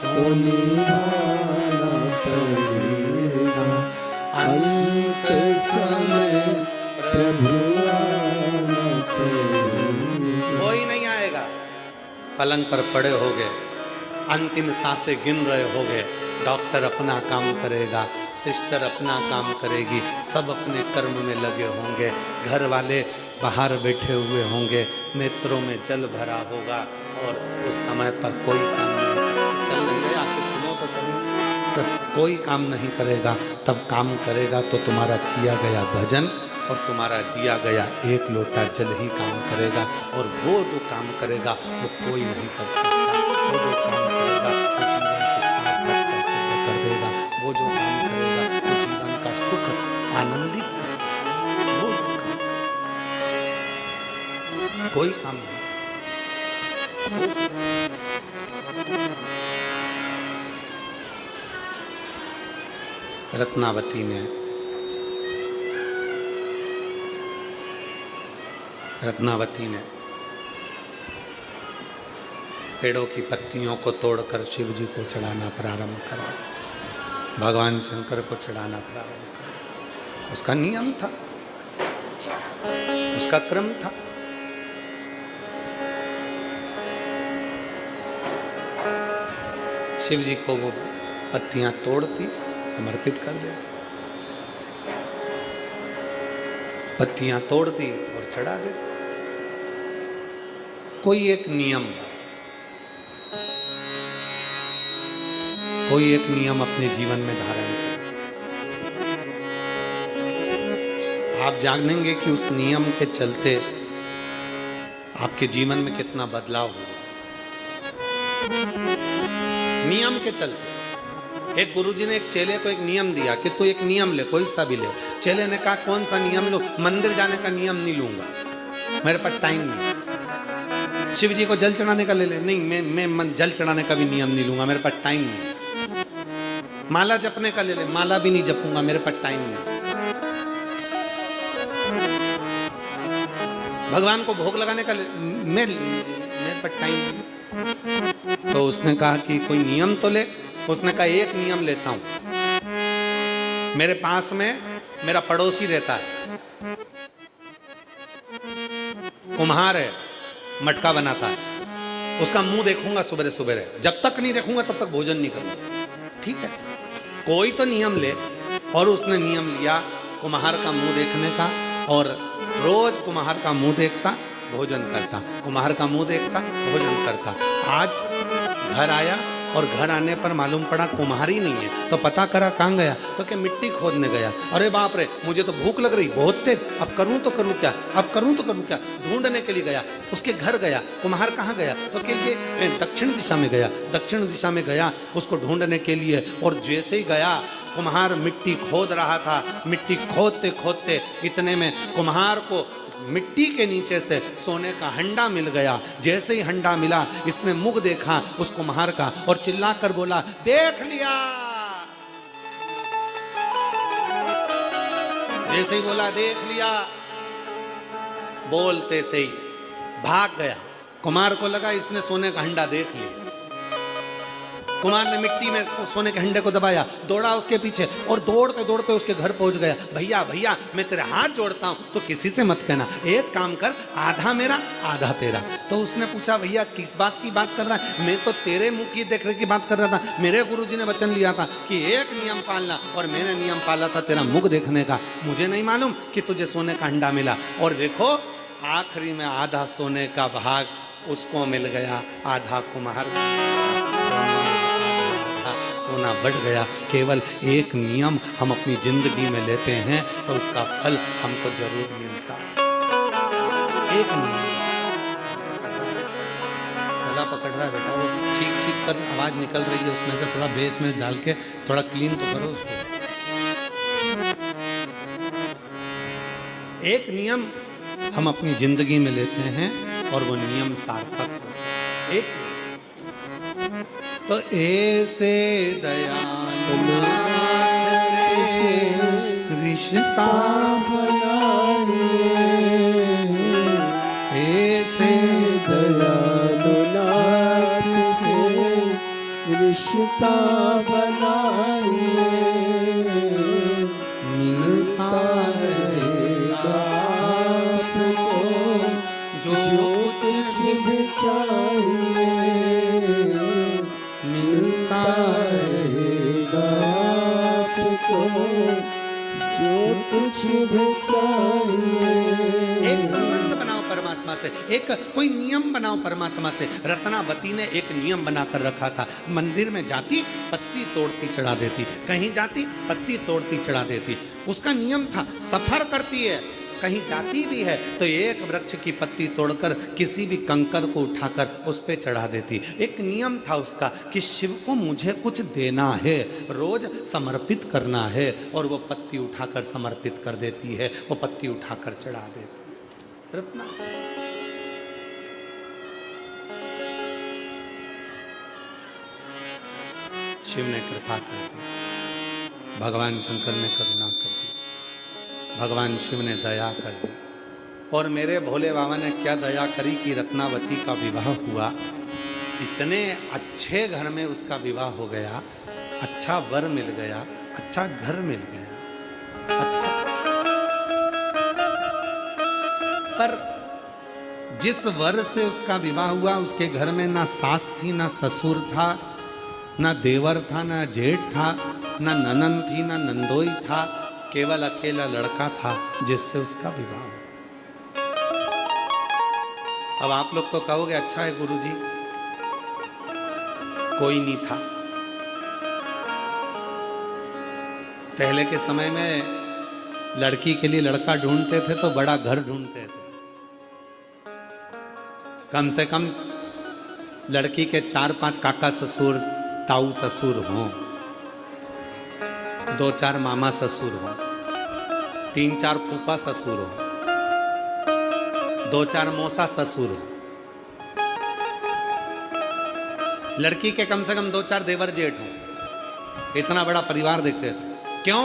तो निभाना पड़ेगा। अंत समय प्रभु आना पड़ेगा। कोई नहीं आएगा। पलंग पर पड़े होगे, अंतिम सांसें गिन रहे होगे, डॉक्टर अपना काम करेगा, सिस्टर अपना काम करेगी, सब अपने कर्म में लगे होंगे, घर वाले बाहर बैठे हुए होंगे, नेत्रों में जल भरा होगा और उस समय पर कोई काम नहीं चल रही है। आपके सुनो तो सभी, सब कोई काम नहीं करेगा। तब काम करेगा तो तुम्हारा किया गया भजन और तुम्हारा दिया गया 1 लोटा जल ही काम करेगा। और वो जो काम करेगा वो कोई नहीं कर सकता। वो जो काम करेगा वो जीवन की सार्थकता सिद्ध कर देगा। वो जो काम करेगा वो जीवन का सुख आनंदित करेगा। वो जो काम, कोई काम नहीं। रत्नावती ने पेड़ों की पत्तियों को तोड़कर शिव जी को चढ़ाना प्रारंभ करा, भगवान शंकर को चढ़ाना प्रारंभ करा। उसका नियम था, उसका क्रम था। शिव जी को वो पत्तियां तोड़ती, समर्पित कर देती, पत्तियां तोड़ती और चढ़ा देती। कोई एक नियम, कोई एक नियम अपने जीवन में धारण करें। आप जानेंगे कि उस नियम के चलते आपके जीवन में कितना बदलाव हुआ। नियम के चलते एक गुरुजी ने एक चेले को एक नियम दिया कि तू एक नियम ले, कोई सा भी ले। चेले ने कहा कौन सा नियम लो? मंदिर जाने का नियम नहीं लूंगा, मेरे पास टाइम नहीं। शिव जी को जल चढ़ाने का ले ले, नहीं मैं जल चढ़ाने का भी नियम नहीं लूंगा, मेरे पास टाइम नहीं। माला जपने का ले ले, माला भी नहीं जपूंगा, मेरे पास टाइम नहीं। भगवान को भोग लगाने का मेरे पास टाइम नहीं। तो उसने कहा कि कोई नियम तो ले। उसने कहा एक नियम लेता हूं। मेरे पास में मेरा पड़ोसी रहता है, कुम्हार है, मटका बनाता है। उसका मुंह देखूंगा सुबह सुबह, जब तक नहीं देखूंगा तब तक भोजन नहीं करूंगा। ठीक है, कोई तो नियम ले। और उसने नियम लिया कुम्हार का मुंह देखने का, और रोज कुम्हार का मुंह देखता, भोजन करता, कुम्हार का मुंह देखता, भोजन करता। आज घर आया और घर आने पर मालूम पड़ा कुम्हार ही नहीं है। तो पता करा कहाँ गया, तो क्या मिट्टी खोदने गया। अरे बाप रे, मुझे तो भूख लग रही बहुत तेज, अब करूँ तो करूँ क्या, अब करूँ तो करूँ क्या। ढूंढने के लिए गया, उसके घर गया। कुम्हार कहाँ गया, तो क्या ये दक्षिण दिशा में गया। दक्षिण दिशा में गया उसको ढूंढने के लिए, और जैसे ही गया कुम्हार मिट्टी खोद रहा था। मिट्टी खोदते खोदते इतने में कुम्हार को मिट्टी के नीचे से सोने का हंडा मिल गया। जैसे ही हंडा मिला, इसने मुख देखा उस कुम्हार का और चिल्लाकर बोला, देख लिया। जैसे ही बोला देख लिया, बोलते से ही भाग गया। कुम्हार को लगा इसने सोने का हंडा देख लिया। कुमार ने मिट्टी में सोने के हंडे को दबाया, दौड़ा उसके पीछे और दौड़ते दौड़ते उसके घर पहुंच गया। भैया भैया मैं तेरे हाथ जोड़ता हूं, तो किसी से मत कहना, एक काम कर, आधा मेरा आधा तेरा। तो उसने पूछा भैया किस बात की बात कर रहा है? मैं तो तेरे मुंह की देखने की बात कर रहा था। मेरे गुरुजी ने वचन लिया था कि एक नियम पालना, और मैंने नियम पाला था तेरा मुख देखने का। मुझे नहीं मालूम कि तुझे सोने का हंडा मिला, और देखो आखिरी में आधा सोने का भाग उसको मिल गया, आधा कुम्हार, सोना बढ़ गया। केवल एक नियम हम अपनी जिंदगी में लेते हैं तो उसका फल हमको जरूर मिलता। एक नियम गला पकड़ रहा है बेटा, वो ठीक ठीक कर आवाज निकल रही है उसमें से, थोड़ा बेस में डाल के थोड़ा क्लीन तो करो उसको। एक नियम हम अपनी जिंदगी में लेते हैं और वो नियम सार्थक हो। एक तो ऐसे दयालु नाथ से रिश्ता बनाए, ऐसे दयालु नाथ से रिश्ता बनाए, मिलता रहेगा आपको जो कुछ भी चाहिए, मिलता रहेगा आपको जो कुछ भी चाहिए। एक संबंध बनाओ परमात्मा से, एक कोई नियम बनाओ परमात्मा से। रत्नावती ने एक नियम बनाकर रखा था, मंदिर में जाती पत्ती तोड़ती चढ़ा देती, कहीं जाती पत्ती तोड़ती चढ़ा देती। उसका नियम था, सफर करती है, कहीं जाती भी है तो एक वृक्ष की पत्ती तोड़कर किसी भी कंकर को उठाकर उस पे चढ़ा देती। एक नियम था उसका कि शिव को मुझे कुछ देना है, रोज समर्पित करना है, और वो पत्ती उठाकर समर्पित कर देती है, वो पत्ती उठाकर चढ़ा देती है। रत्ना शिव ने कृपा कर दी, भगवान शंकर ने करुणा कर दी, भगवान शिव ने दया कर दी, और मेरे भोले बाबा ने क्या दया करी कि रत्नावती का विवाह हुआ। इतने अच्छे घर में उसका विवाह हो गया, अच्छा वर मिल गया, अच्छा घर मिल गया, अच्छा। पर जिस वर से उसका विवाह हुआ उसके घर में ना सास थी, ना ससुर था, ना देवर था, ना जेठ था, ना ननन थी, ना नंदोई था, केवल अकेला लड़का था जिससे उसका विवाह हुआ। अब आप लोग तो कहोगे अच्छा है गुरुजी, कोई नहीं था। पहले के समय में लड़की के लिए लड़का ढूंढते थे तो बड़ा घर ढूंढते थे, कम से कम लड़की के 4-5 काका ससुर, ताऊ ससुर हों, 2-4 मामा ससुर हो, 3-4 फूफा ससुर हो, 2-4 मौसा ससुर हो, लड़की के कम से कम 2-4 देवर जेठ हो। इतना बड़ा परिवार देखते थे। क्यों?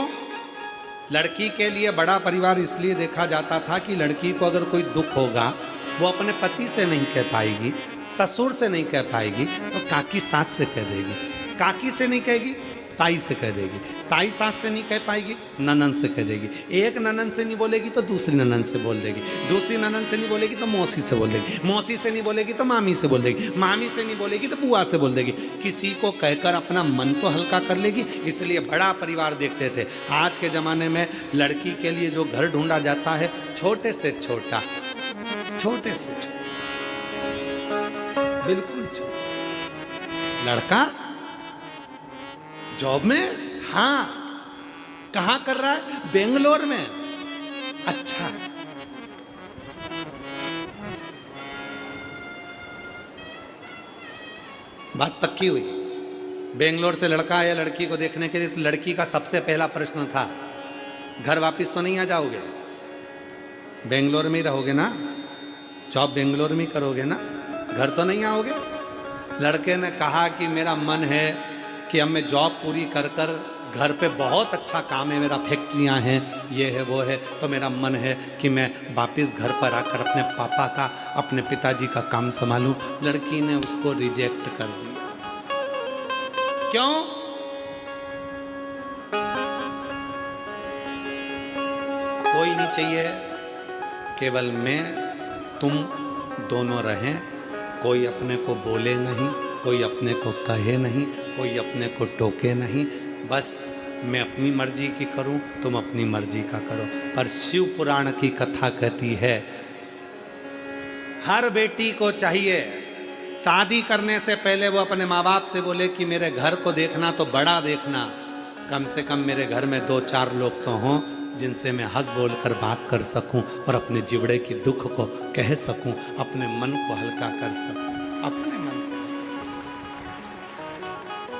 लड़की के लिए बड़ा परिवार इसलिए देखा जाता था कि लड़की को अगर कोई दुख होगा वो अपने पति से नहीं कह पाएगी, ससुर से नहीं कह पाएगी, तो काकी सास से कह देगी, काकी से नहीं कहेगी ताई से कह देगी, ताई सास से नहीं कह पाएगी ननन से कह देगी, एक ननन से नहीं बोलेगी तो दूसरी ननन से बोल देगी, दूसरी ननन से नहीं बोलेगी तो मौसी से बोल देगी, मौसी से नहीं बोलेगी तो मामी से बोल देगी, मामी से नहीं बोलेगी तो बुआ से बोल देगी। किसी को कहकर अपना मन तो हल्का कर लेगी, इसलिए बड़ा परिवार देखते थे। आज के ज़माने में लड़की के लिए जो घर ढूंढा जाता है, छोटे से छोटा, छोटे से छोटा, बिल्कुल छोटा लड़का जॉब में, हाँ, कहाँ कर रहा है? बेंगलोर में। अच्छा, बात पक्की हुई। बेंगलोर से लड़का आया लड़की को देखने के लिए, तो लड़की का सबसे पहला प्रश्न था, घर वापस तो नहीं आ जाओगे? बेंगलोर में ही रहोगे ना? जॉब बेंगलोर में ही करोगे ना? घर तो नहीं आओगे? लड़के ने कहा कि मेरा मन है कि अब मैं जॉब पूरी कर कर, घर पे बहुत अच्छा काम है मेरा, फैक्ट्रियां हैं, ये है वो है, तो मेरा मन है कि मैं वापस घर पर आकर अपने पापा का, अपने पिताजी का काम संभालूं। लड़की ने उसको रिजेक्ट कर दिया। क्यों? कोई नहीं चाहिए, केवल मैं तुम दोनों रहें। कोई अपने को बोले नहीं, कोई अपने को कहे नहीं, कोई अपने को टोके नहीं। बस मैं अपनी मर्जी की करूं, तुम अपनी मर्जी का करो। पर शिव पुराण की कथा कहती है हर बेटी को चाहिए शादी करने से पहले वो अपने माँ बाप से बोले कि मेरे घर को देखना तो बड़ा देखना, कम से कम मेरे घर में 2-4 लोग तो हों जिनसे मैं हंस बोल कर बात कर सकूं और अपने जिवड़े की दुख को कह सकूं, अपने मन को हल्का कर सकूं, अपने मन को।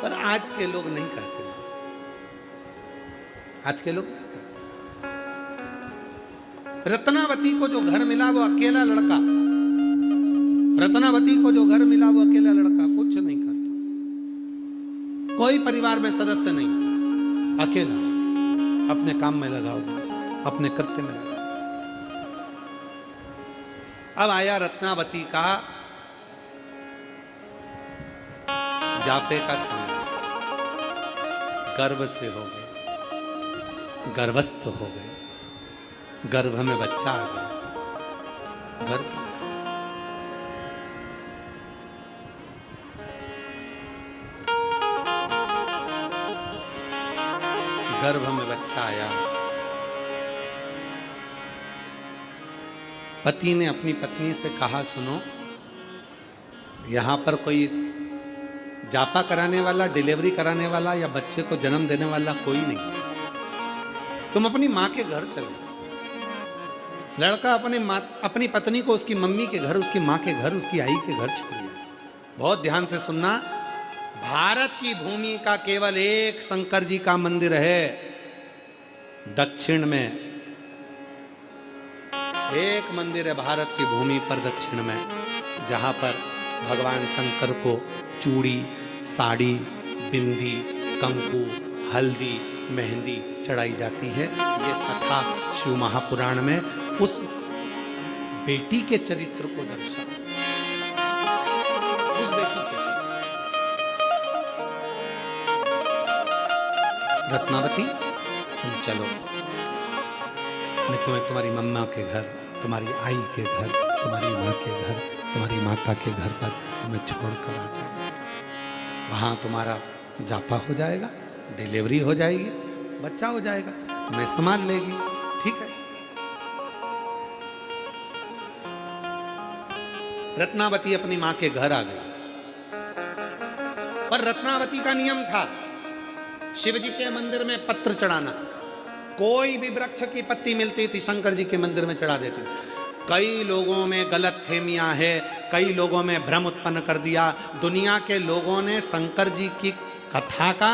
पर आज के लोग नहीं कहते, आज के लोग नहीं कहते। रत्नावती को जो घर मिला वो अकेला लड़का, रत्नावती को जो घर मिला वो अकेला लड़का, कुछ नहीं करता, कोई परिवार में सदस्य नहीं, अकेला, अपने काम में लगाओ, अपने कृत्य में लगाओ। अब आया रत्नावती का जापे का समय, गर्भ से हो गए, गर्भस्थ हो गए, गर्भ में बच्चा आ गया, गर्भ में बच्चा आया। पति ने अपनी पत्नी से कहा, सुनो, यहां पर कोई जापा कराने वाला, डिलीवरी कराने वाला या बच्चे को जन्म देने वाला कोई नहीं, तुम अपनी मां के घर चले जाओ। लड़का अपनी पत्नी को उसकी मम्मी के घर, उसकी मां के घर, उसकी आई के घर छोड़ दिया। बहुत ध्यान से सुनना, भारत की भूमि का केवल एक शंकर जी का मंदिर है दक्षिण में, एक मंदिर है भारत की भूमि पर दक्षिण में, जहां पर भगवान शंकर को चूड़ी, साड़ी, बिंदी, कंकु, हल्दी, मेहंदी चढ़ाई जाती है। ये कथा शिव महापुराण में उस बेटी के चरित्र को दर्शाता है, उस बेटी के चरित्र। रत्नावती, तुम चलो, मैं तुम्हें तुम्हारी मम्मा के घर, तुम्हारी आई के घर, तुम्हारी माँ के घर, तुम्हारी माता के घर पर तुम्हें छोड़ कर आता हूं। वहां तुम्हारा जापा हो जाएगा, डिलीवरी हो जाएगी, बच्चा हो जाएगा, तुम्हें संभाल लेगी, ठीक है। रत्नावती अपनी मां के घर आ गई, पर रत्नावती का नियम था शिव जी के मंदिर में पत्र चढ़ाना। कोई भी वृक्ष की पत्ती मिलती थी शंकर जी के मंदिर में चढ़ा देती। कई लोगों में गलत फहमियां है, कई लोगों में भ्रम उत्पन्न कर दिया। दुनिया के लोगों ने शंकर जी की कथा का,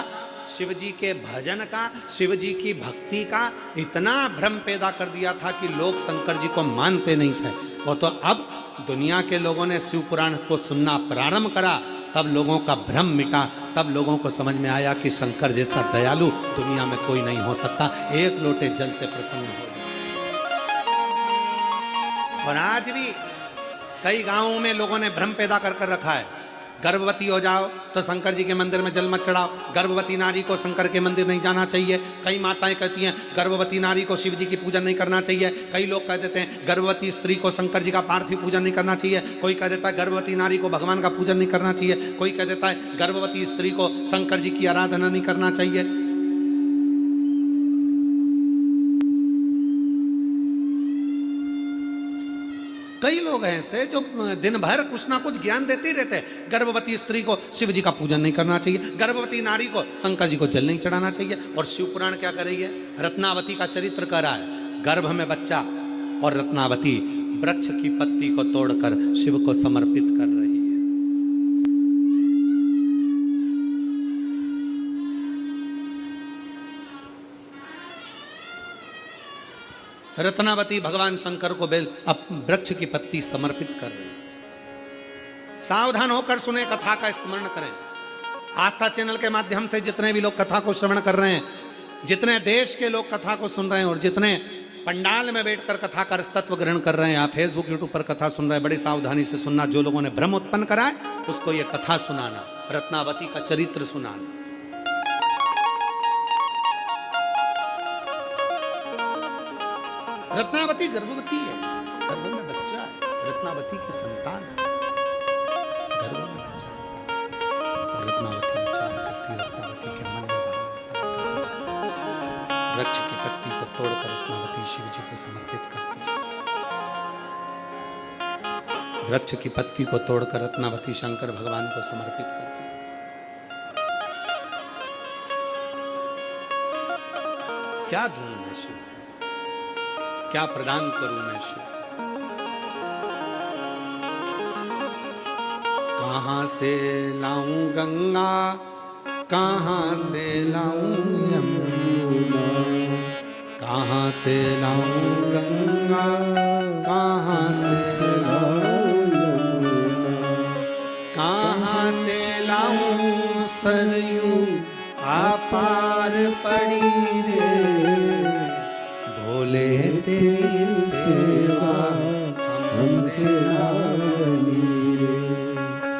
शिव जी के भजन का, शिव जी की भक्ति का इतना भ्रम पैदा कर दिया था कि लोग शंकर जी को मानते नहीं थे। वो तो अब दुनिया के लोगों ने शिव पुराण को सुनना प्रारंभ करा, तब लोगों का भ्रम मिटा, तब लोगों को समझ में आया कि शंकर जैसा दयालु दुनिया में कोई नहीं हो सकता, एक लोटे जल से प्रसन्न हो जाए। और आज भी कई गांवों में लोगों ने भ्रम पैदा कर रखा है, गर्भवती हो जाओ तो शंकर जी के मंदिर में जल मत चढ़ाओ, गर्भवती नारी को शंकर के मंदिर नहीं जाना चाहिए। कई माताएं कहती हैं गर्भवती नारी को शिव जी की पूजन नहीं करना चाहिए। कई लोग कह देते हैं गर्भवती स्त्री को शंकर जी का पार्थिव पूजन नहीं करना चाहिए। कोई कह देता है गर्भवती नारी को भगवान का पूजन नहीं करना चाहिए। कोई कह देता है गर्भवती स्त्री को शंकर जी की आराधना नहीं करना चाहिए। कई लोग हैं ऐसे जो दिन भर कुछ ना कुछ ज्ञान देते ही रहते हैं। गर्भवती स्त्री को शिव जी का पूजन नहीं करना चाहिए, गर्भवती नारी को शंकर जी को जल नहीं चढ़ाना चाहिए। और शिव पुराण क्या कर रही है? रत्नावती का चरित्र कर रहा है। गर्भ में बच्चा और रत्नावती वृक्ष की पत्ती को तोड़कर शिव को समर्पित कर रही है। रत्नावती भगवान शंकर को बेल वृक्ष की पत्ती समर्पित कर रहे हैं। सावधान होकर सुने, कथा का स्मरण करें। आस्था चैनल के माध्यम से जितने भी लोग कथा को श्रवण कर रहे हैं, जितने देश के लोग कथा को सुन रहे हैं और जितने पंडाल में बैठकर कथा का तत्व ग्रहण कर रहे हैं, आप फेसबुक यूट्यूब पर कथा सुन रहे हैं, बड़ी सावधानी से सुनना। जो लोगों ने भ्रम उत्पन्न करा है उसको ये कथा सुनाना, रत्नावती का चरित्र सुनाना। रत्नावती गर्भवती है, गर्भ में बच्चा है, रत्नावती की संतान है, गर्भ में बच्चा है। और रत्नावती विचार करती, रत्नावती के मन में भाव होता है, वृक्ष की पत्ती को तोड़कर रत्नावती शिव जी को समर्पित करती है। वृक्ष की पत्ती को तोड़कर रत्नावती शंकर भगवान को समर्पित करती है। क्या दूं मैं शिव, क्या प्रदान करूं मैं शिव? कहां से लाऊं गंगा, कहां से लाऊं यमुना, कहां से लाऊं गंगा, कहां से लाऊं यमुना, कहां से लाऊं सरयू अपार पड़ी रे, भोले तेरी सेवा हमसे ना बनी रे,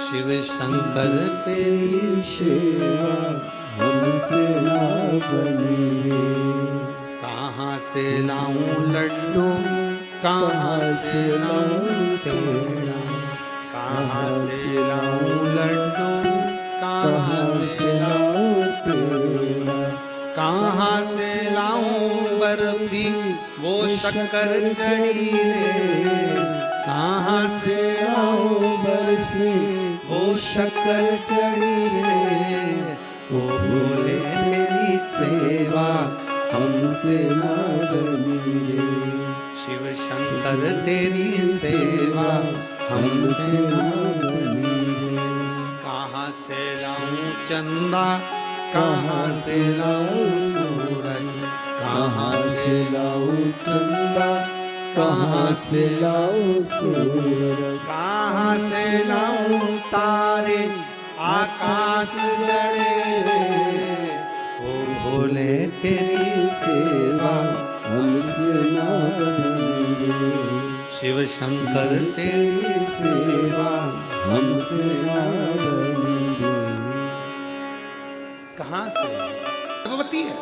शिव शंकर तेरी सेवा हमसे ना बनी रे। कहाँ से लाऊं लड्डू, कहाँ से लाऊं तेरा, कहाँ से लाऊं लड्डू, कहाँ से लाऊं तेरा, कहाँ से लाऊं बर्फी वो शक्कर चढ़ी रे, कहाँ से लाऊं बर्फी वो शक्कर चढ़ी रे, ओ भोले तेरी सेवा हमसे ना बनी रे, शिव शंकर तेरी सेवा हमसे ना बनी रे। कहाँ से लाऊं चंदा, कहाँ से लाऊं सूरज, कहाँ से लाऊं चंदा, कहाँ से लाऊं सूरज, कहाँ से लाऊं तारे आकाश जड़े रे, ओ भोले तेरी सेवा हमसे ना बनी रे, शिव शंकर तेरी सेवा हमसे ना बनी रे। कहाँ से? गर्भवती है।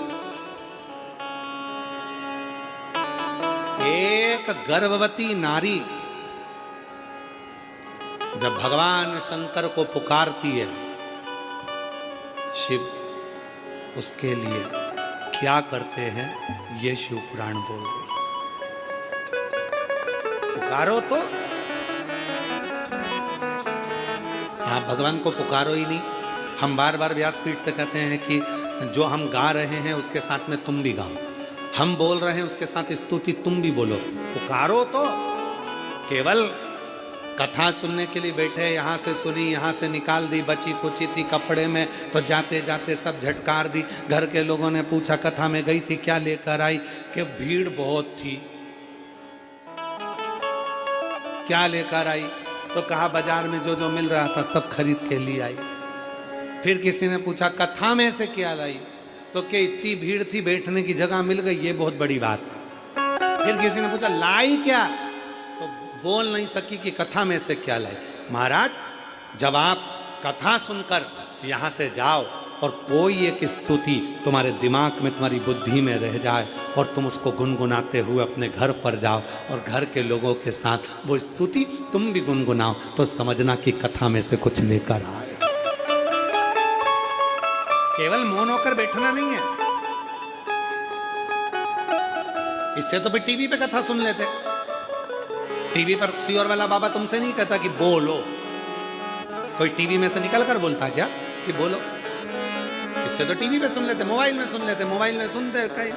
एक गर्भवती नारी जब भगवान शंकर को पुकारती है, शिव उसके लिए क्या करते हैं ये शिव पुराण बोल रहे। पुकारो तो, आप भगवान को पुकारो ही नहीं। हम बार बार व्यासपीठ से कहते हैं कि जो हम गा रहे हैं उसके साथ में तुम भी गाओ, हम बोल रहे हैं उसके साथ स्तुति तुम भी बोलो। पुकारो तो, केवल कथा सुनने के लिए बैठे, यहाँ से सुनी, यहाँ से निकाल दी, बची कुची थी कपड़े में तो जाते जाते सब झटकार दी। घर के लोगों ने पूछा कथा में गई थी क्या लेकर आई, कि भीड़ बहुत थी। क्या लेकर आई, तो कहा बाजार में जो जो मिल रहा था सब खरीद के लिए आई। फिर किसी ने पूछा कथा में से क्या लाई, तो कि इतनी भीड़ थी बैठने की जगह मिल गई, ये बहुत बड़ी बात। फिर किसी ने पूछा लाई क्या, तो बोल नहीं सकी कि कथा में से क्या लाई। महाराज जब आप कथा सुनकर यहाँ से जाओ और कोई एक स्तुति तुम्हारे दिमाग में, तुम्हारी बुद्धि में रह जाए और तुम उसको गुनगुनाते हुए अपने घर पर जाओ और घर के लोगों के साथ वो स्तुति तुम भी गुनगुनाओ, तो समझना कि कथा में से कुछ लेकर आए। केवल मौन होकर बैठना नहीं है। इससे तो फिर टीवी पे कथा सुन लेते। टीवी पर सियोर वाला बाबा तुमसे नहीं कहता कि बोलो, कोई टीवी में से निकल कर बोलता क्या कि बोलो। इससे तो टीवी पे सुन लेते, मोबाइल में सुन लेते, मोबाइल में सुनते कहीं।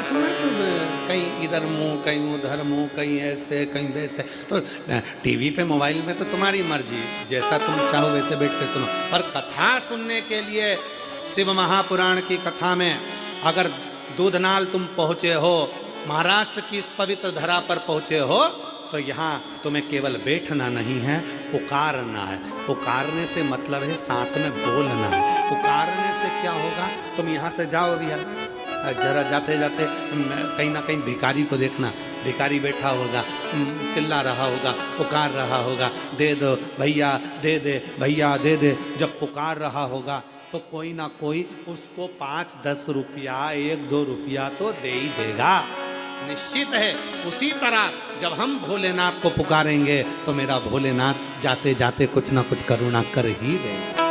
सुना तो कहीं इधर मुंह, कहीं उधर मुंह, कहीं ऐसे कहीं वैसे। तो टीवी पे मोबाइल में तो तुम्हारी मर्जी, जैसा तुम चाहो वैसे बैठ के सुनो। पर कथा सुनने के लिए शिव महापुराण की कथा में अगर दूधनाल तुम पहुँचे हो, महाराष्ट्र की इस पवित्र धरा पर पहुँचे हो, तो यहाँ तुम्हें केवल बैठना नहीं है, पुकारना है। पुकारने से मतलब है साथ में बोलना है। पुकारने से क्या होगा, तुम यहाँ से जाओ भैया, जरा जाते जाते कहीं ना कहीं भिखारी को देखना, भिखारी बैठा होगा, चिल्ला रहा होगा, पुकार रहा होगा, दे दो भैया, दे दे भैया, दे दे। जब पुकार रहा होगा तो कोई ना कोई उसको 5-10 रुपया, 1-2 रुपया तो दे ही देगा, निश्चित है। उसी तरह जब हम भोलेनाथ को पुकारेंगे तो मेरा भोलेनाथ जाते जाते कुछ ना कुछ करुणा कर ही देगा।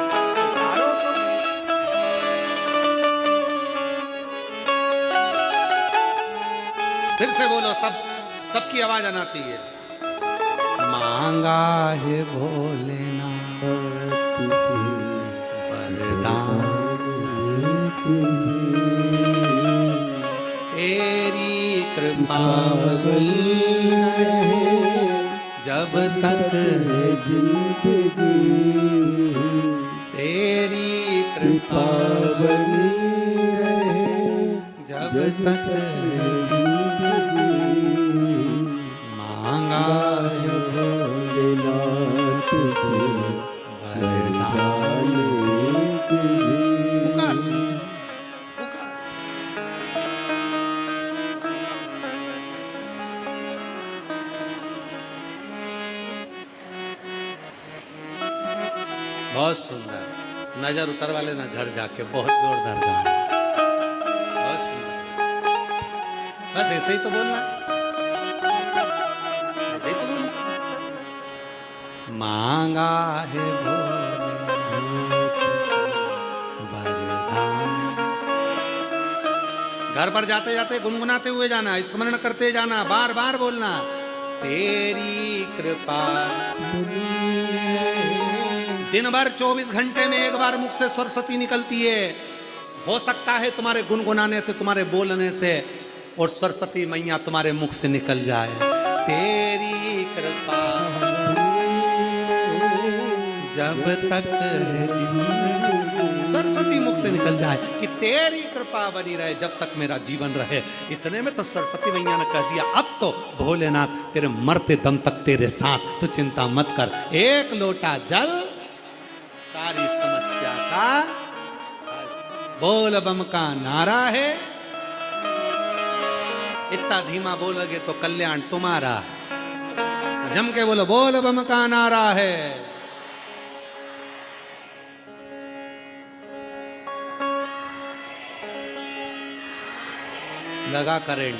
फिर से बोलो, सबकी आवाज आना चाहिए। मांगा है भोलेनाथ वरदान, तेरी कृपा बनी रहे जब तक है जिंदगी, तेरी कृपा बनी रहे जब तक मांगा है भोलेनाथ से वरदान। पुकार पुकार। बहुत सुंदर, नजर उतर वाले ना घर जाके, बहुत जोरदार गाना, बहुत सुंदर। बस ऐसे ही तो बोलना, ऐसे ही तो बोलना। मांगा है भोलेनाथ वरदान। घर पर जाते जाते गुनगुनाते हुए जाना, स्मरण करते जाना, बार बार बोलना, तेरी कृपा। दिन भर 24 घंटे में एक बार मुख से सरस्वती निकलती है। हो सकता है तुम्हारे गुनगुनाने से, तुम्हारे बोलने से और सरस्वती मैया तुम्हारे मुख से निकल जाए। तेरी कृपा जब तक है जिंदगी, सरस्वती मुख से निकल जाए कि तेरी कृपा बनी रहे जब तक मेरा जीवन रहे। इतने में तो सरस्वती मैया ने कह दिया, अब तो भोलेनाथ तेरे मरते दम तक तेरे साथ, तो चिंता मत कर। एक लोटा जल सारी समस्या का, बोल बम का नारा है। इतना धीमा बोलोगे तो कल्याण तुम्हारा है। जम के बोलो, बोल बम का नारा है। लगा करंट,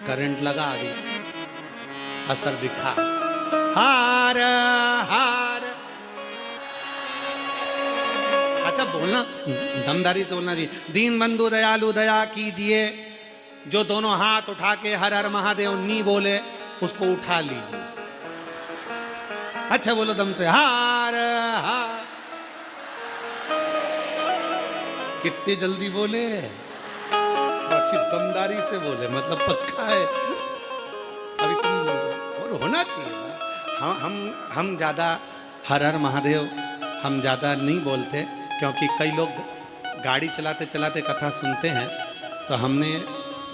करंट लगा, अभी असर दिखा। हार हार, अच्छा बोलना, दमदारी से बोलना जी। दीन बंधु दयालु दया कीजिए। जो दोनों हाथ उठा के हर हर महादेव नी बोले उसको उठा लीजिए। अच्छा बोलो दम से, हार हार। कितनी जल्दी बोले, अच्छी दमदारी से बोले, मतलब पक्का है। अभी तुम और होना चाहिए ना। हम ज्यादा हर हर महादेव हम ज्यादा नहीं बोलते, क्योंकि कई लोग गाड़ी चलाते चलाते कथा सुनते हैं, तो हमने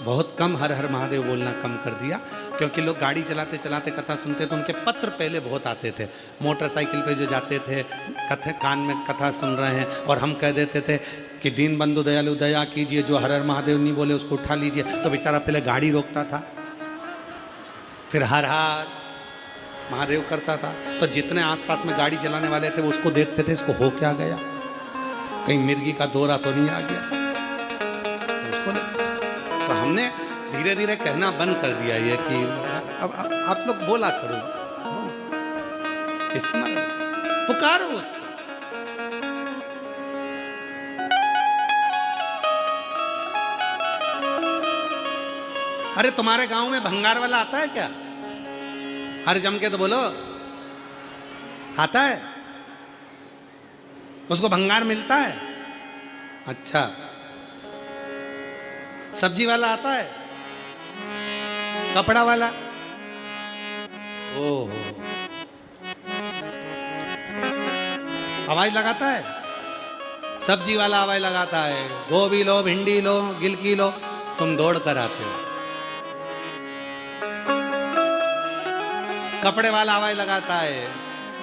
बहुत कम हर हर महादेव बोलना कम कर दिया। क्योंकि लोग गाड़ी चलाते चलाते कथा सुनते तो उनके पत्र पहले बहुत आते थे। मोटरसाइकिल पे जो जाते थे, कथा कान में कथा सुन रहे हैं, और हम कह देते थे कि दीन बंधु दयालु दया कीजिए, जो हर हर महादेव नहीं बोले उसको उठा लीजिए। तो बेचारा पहले गाड़ी रोकता था, फिर हर हर महादेव करता था। तो जितने आसपास में गाड़ी चलाने वाले थे वो उसको देखते थे, इसको हो क्या गया, कहीं मिर्गी का दौरा तो नहीं आ गया। तो हमने धीरे धीरे कहना बंद कर दिया ये कि अब आप लोग बोला करो, स्मरण पुकारो उसको। अरे तुम्हारे गांव में भंगार वाला आता है क्या? अरे जम के तो बोलो, आता है? उसको भंगार मिलता है? अच्छा, सब्जी वाला आता है? कपड़ा वाला? ओहो, आवाज लगाता है? सब्जी वाला आवाज लगाता है, गोभी लो, भिंडी लो, गिलकी लो, तुम दौड़ कर आते हो। कपड़े वाला आवाज लगाता है,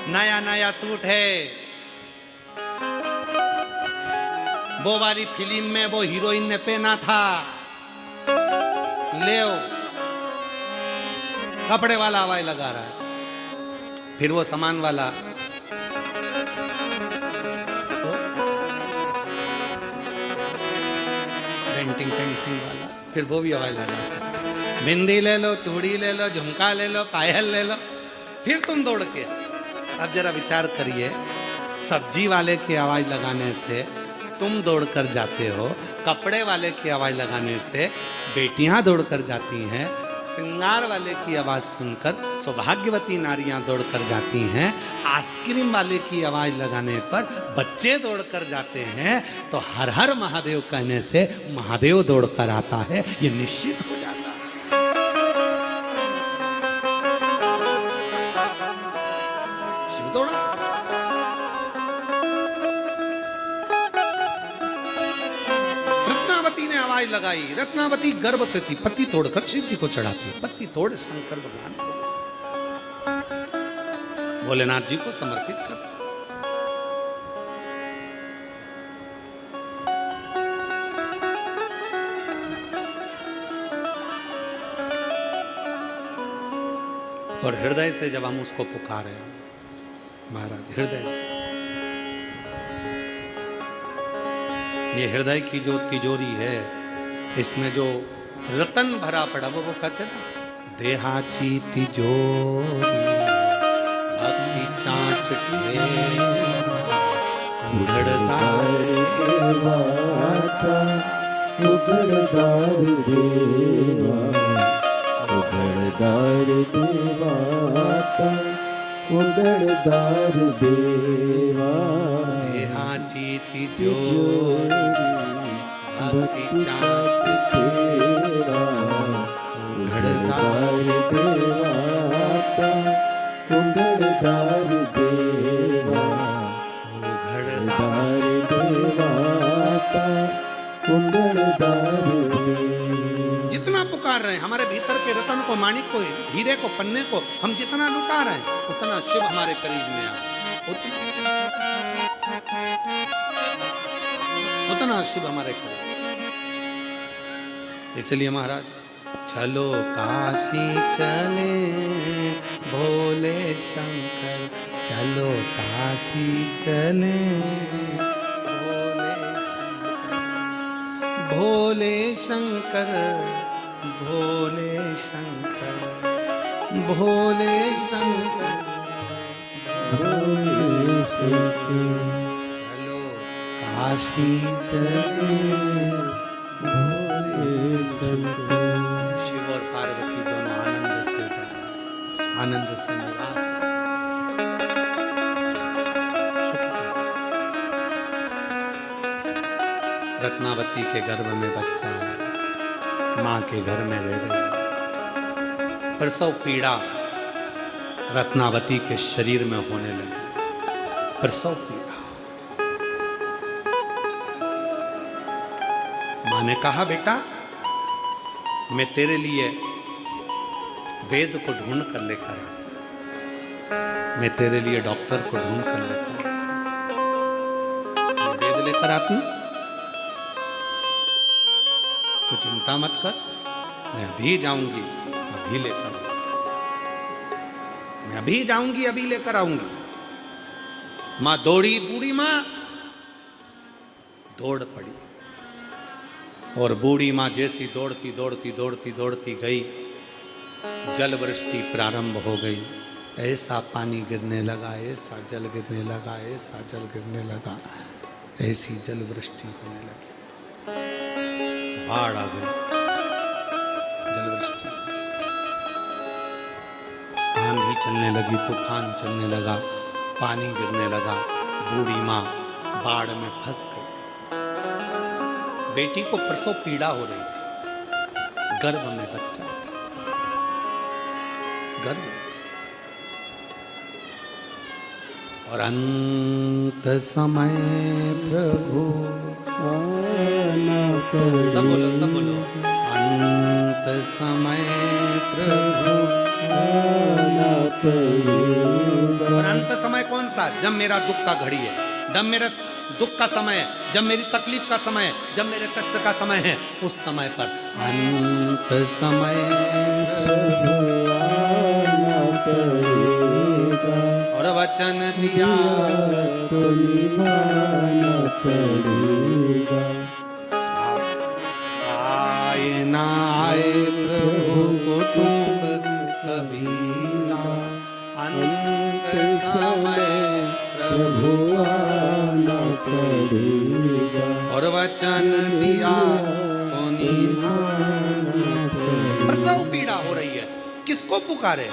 नया नया सूट है, वो वाली फिल्म में वो हीरोइन ने पहना था, ले कपड़े वाला आवाज लगा रहा है। फिर वो सामान वाला पेंटिंग वाला, फिर वो भी आवाज लगाता है। बिंदी ले लो, चूड़ी ले लो, झुमका ले लो, पायल ले लो, फिर तुम दौड़ के। अब जरा विचार करिए, सब्जी वाले की आवाज लगाने से तुम दौड़ कर जाते हो, कपड़े वाले की आवाज लगाने से बेटियां दौड़ कर जाती हैं, श्रृंगार वाले की आवाज सुनकर सौभाग्यवती नारियां दौड़ कर जाती हैं, आइसक्रीम वाले की आवाज लगाने पर बच्चे दौड़ कर जाते हैं, तो हर हर महादेव कहने से महादेव दौड़ कर आता है, ये निश्चित हो जाता है। शिव दौड़ा। रत्नावती ने आवाज लगाई, रत्नावती गर्भ से थी, पत्ती तोड़कर शिव जी को चढ़ाती, पत्ती तोड़ शंकर भगवान को भोलेनाथ जी को समर्पित कर। और हृदय से जब हम उसको पुकारे महाराज, हृदय से, ये हृदय की जो तिजोरी है, इसमें जो रतन भरा पड़ा, वो कहते ना, देहाची तिजोरी भक्ति चाँच उघड़दार देवाता, उघड़दार देवा, उघड़दार देवाता, उघड़दार देवा। देहाची तिजोरी भक्ति चाँच तेरा, उघड़दार देवाता, उघड़दार देवा, उघड़दार देवाता, उघड़दार देवा। जितना पुकार रहे हैं हमारे भीतर के रतन को, माणिक को, हीरे को, पन्ने को हम जितना लुटा रहे हैं, उतना शिव हमारे करीब में आ, उतना शिव हमारे करीब। इसलिए महाराज, चलो काशी चले भोले शंकर, चलो काशी चले भोले शंकर, भोले शंकर, भोले शंकर, भोले शंकर, चलो काशी चले भोले शंकर। शिव और पार्वती दोनों आनंद से जा रहे हैं, आनंद से निवास। रत्नावती के गर्भ में बच्चा है, मां के घर में रह रही है। प्रसव पीड़ा रत्नावती के शरीर में होने लगी, प्रसव पीड़ा। मां ने कहा, बेटा मैं तेरे लिए वेद को ढूंढ कर लेकर आती, मैं तेरे लिए डॉक्टर को ढूंढ कर लेकर आती, वेद लेकर आती, तो चिंता मत कर, मैं अभी जाऊंगी, अभी लेकर मैं अभी जाऊंगी, अभी लेकर आऊंगी। मां दौड़ी, बूढ़ी मां दौड़ पड़ी, और बूढ़ी मां जैसी दौड़ती दौड़ती दौड़ती दौड़ती गई, जल वृष्टि प्रारंभ हो गई। ऐसा पानी गिरने लगा, ऐसा जल गिरने लगा, ऐसा जल गिरने लगा, ऐसी जल वृष्टि होने लगी, बाढ़ आ गई, जल वृष्टि, आंधी चलने लगी, तूफान चलने लगा, पानी गिरने लगा। बूढ़ी मां बाढ़ में फंस गई। बेटी को प्रसव पीड़ा हो रही थी, गर्भ में बच्चा था, गर्भ में। और अंत समय प्रभु, सब बोलो, सब बोलो, अंत समय प्रभु। और अंत समय कौन सा? जब मेरा दुख का घड़ी है, जब मेरा दुख का समय है, जब मेरी तकलीफ का समय है, जब मेरे कष्ट का समय है, उस समय पर अंत समय आना पड़ेगा और वचन दिया तो निभाना पड़ेगा। आए ना आए प्रभु कुटुंब कबीरा, अंत समय प्रभु आना पड़ेगा और वचन दिया तो निभाना पड़ेगा। प्रसव पीड़ा हो रही है, किसको पुकारे?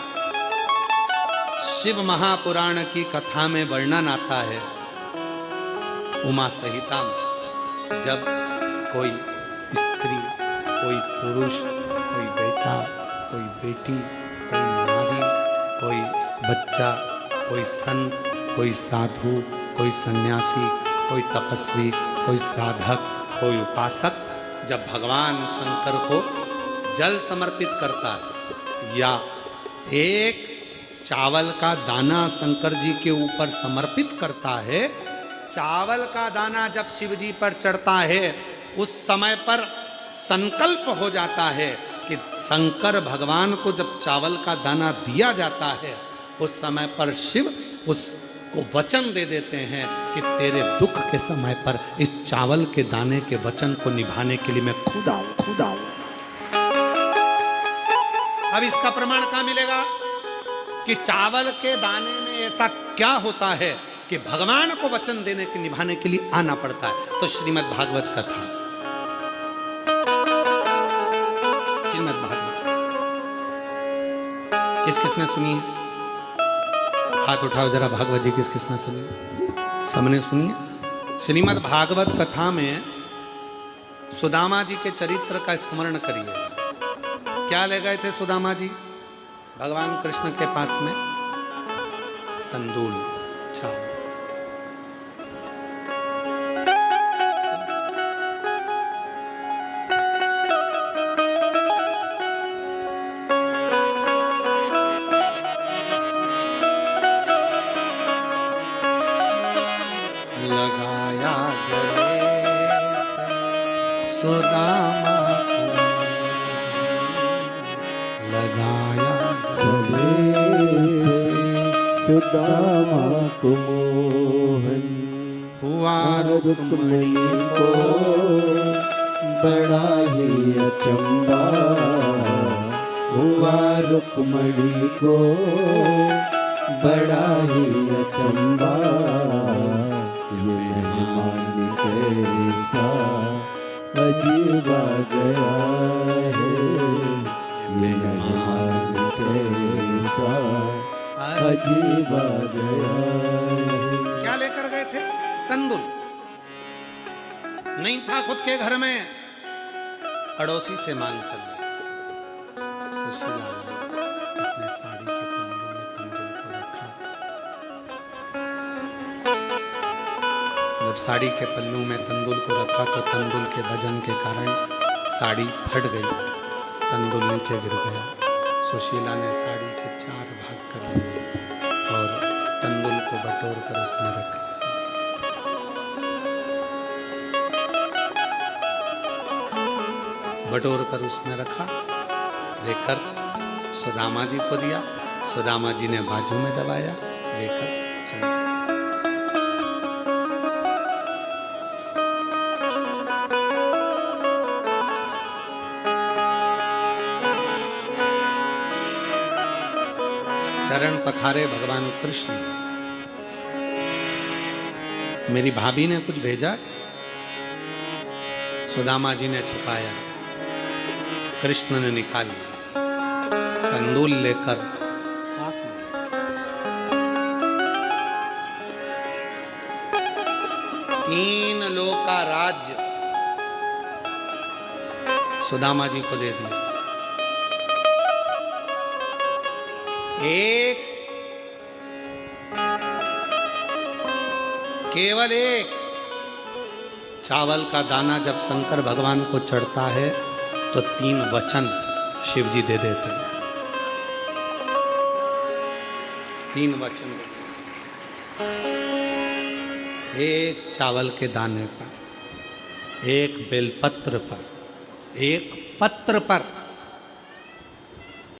शिव महापुराण की कथा में वर्णन आता है, उमा संहिता में, जब कोई स्त्री, कोई पुरुष, कोई बेटा, कोई बेटी, कोई नारी, कोई बच्चा, कोई संत, कोई साधु, कोई सन्यासी, कोई तपस्वी, कोई साधक, कोई उपासक जब भगवान शंकर को जल समर्पित करता है या एक चावल का दाना शंकर जी के ऊपर समर्पित करता है, चावल का दाना जब शिव जी पर चढ़ता है, उस समय पर संकल्प हो जाता है कि शंकर भगवान को जब चावल का दाना दिया जाता है, उस समय पर शिव उसको वचन दे देते हैं कि तेरे दुख के समय पर इस चावल के दाने के वचन को निभाने के लिए मैं खुद आऊं। अब इसका प्रमाण कहां मिलेगा कि चावल के दाने में ऐसा क्या होता है कि भगवान को वचन देने के निभाने के लिए आना पड़ता है? तो श्रीमद् भागवत कथा, श्रीमद् भागवत किस किसने सुनी है? हाथ उठाओ जरा, भागवत जी किस किसने सुनी है? सबने सुनी है। श्रीमद् भागवत कथा में सुदामा जी के चरित्र का स्मरण करिए। क्या ले गए थे सुदामा जी भगवान कृष्ण के पास में? तंदूल, चावल। लगाया गले से सुदामा को, लगाया सुदामा को मोहन हुआ रुक्मिणी को बड़ा ही अचंबा, हुआ रुक्मिणी को बड़ा ही अचंबा। ये मेहमान कैसा अजीबा गया है, मेहमान कैसा अजीबा गया है। क्या लेकर गए थे? तंदुल। नहीं था खुद के घर में, पड़ोसी से मांग कर ले। सुशीला ने अपने साड़ी के पल्लू में तंदुल को रखा। जब साड़ी के पल्लू में तंदुल को रखा तो तंदुल के वजन के कारण साड़ी फट गई, तंदुल नीचे गिर गया। सुशीला ने साड़ी के 4 भाग कर लिए और तंदुल को बटोर कर उसमें रखा। बटोर कर उसमें रखा, लेकर सुदामा जी को दिया। सुदामा जी ने बाजू में दबाया, लेकर चल दिया। चरण पखारे भगवान कृष्ण। मेरी भाभी ने कुछ भेजा, सुदामा जी ने छुपाया, कृष्ण ने निकाल लिया। तंदूल लेकर हाथ में 3 लोक का राज्य सुदामा जी को दे दिया। एक, केवल एक चावल का दाना जब शंकर भगवान को चढ़ता है तो 3 वचन शिव जी दे देते हैं। 3 वचन देते हैं। एक चावल के दाने पर, एक बेलपत्र पर, एक पत्र पर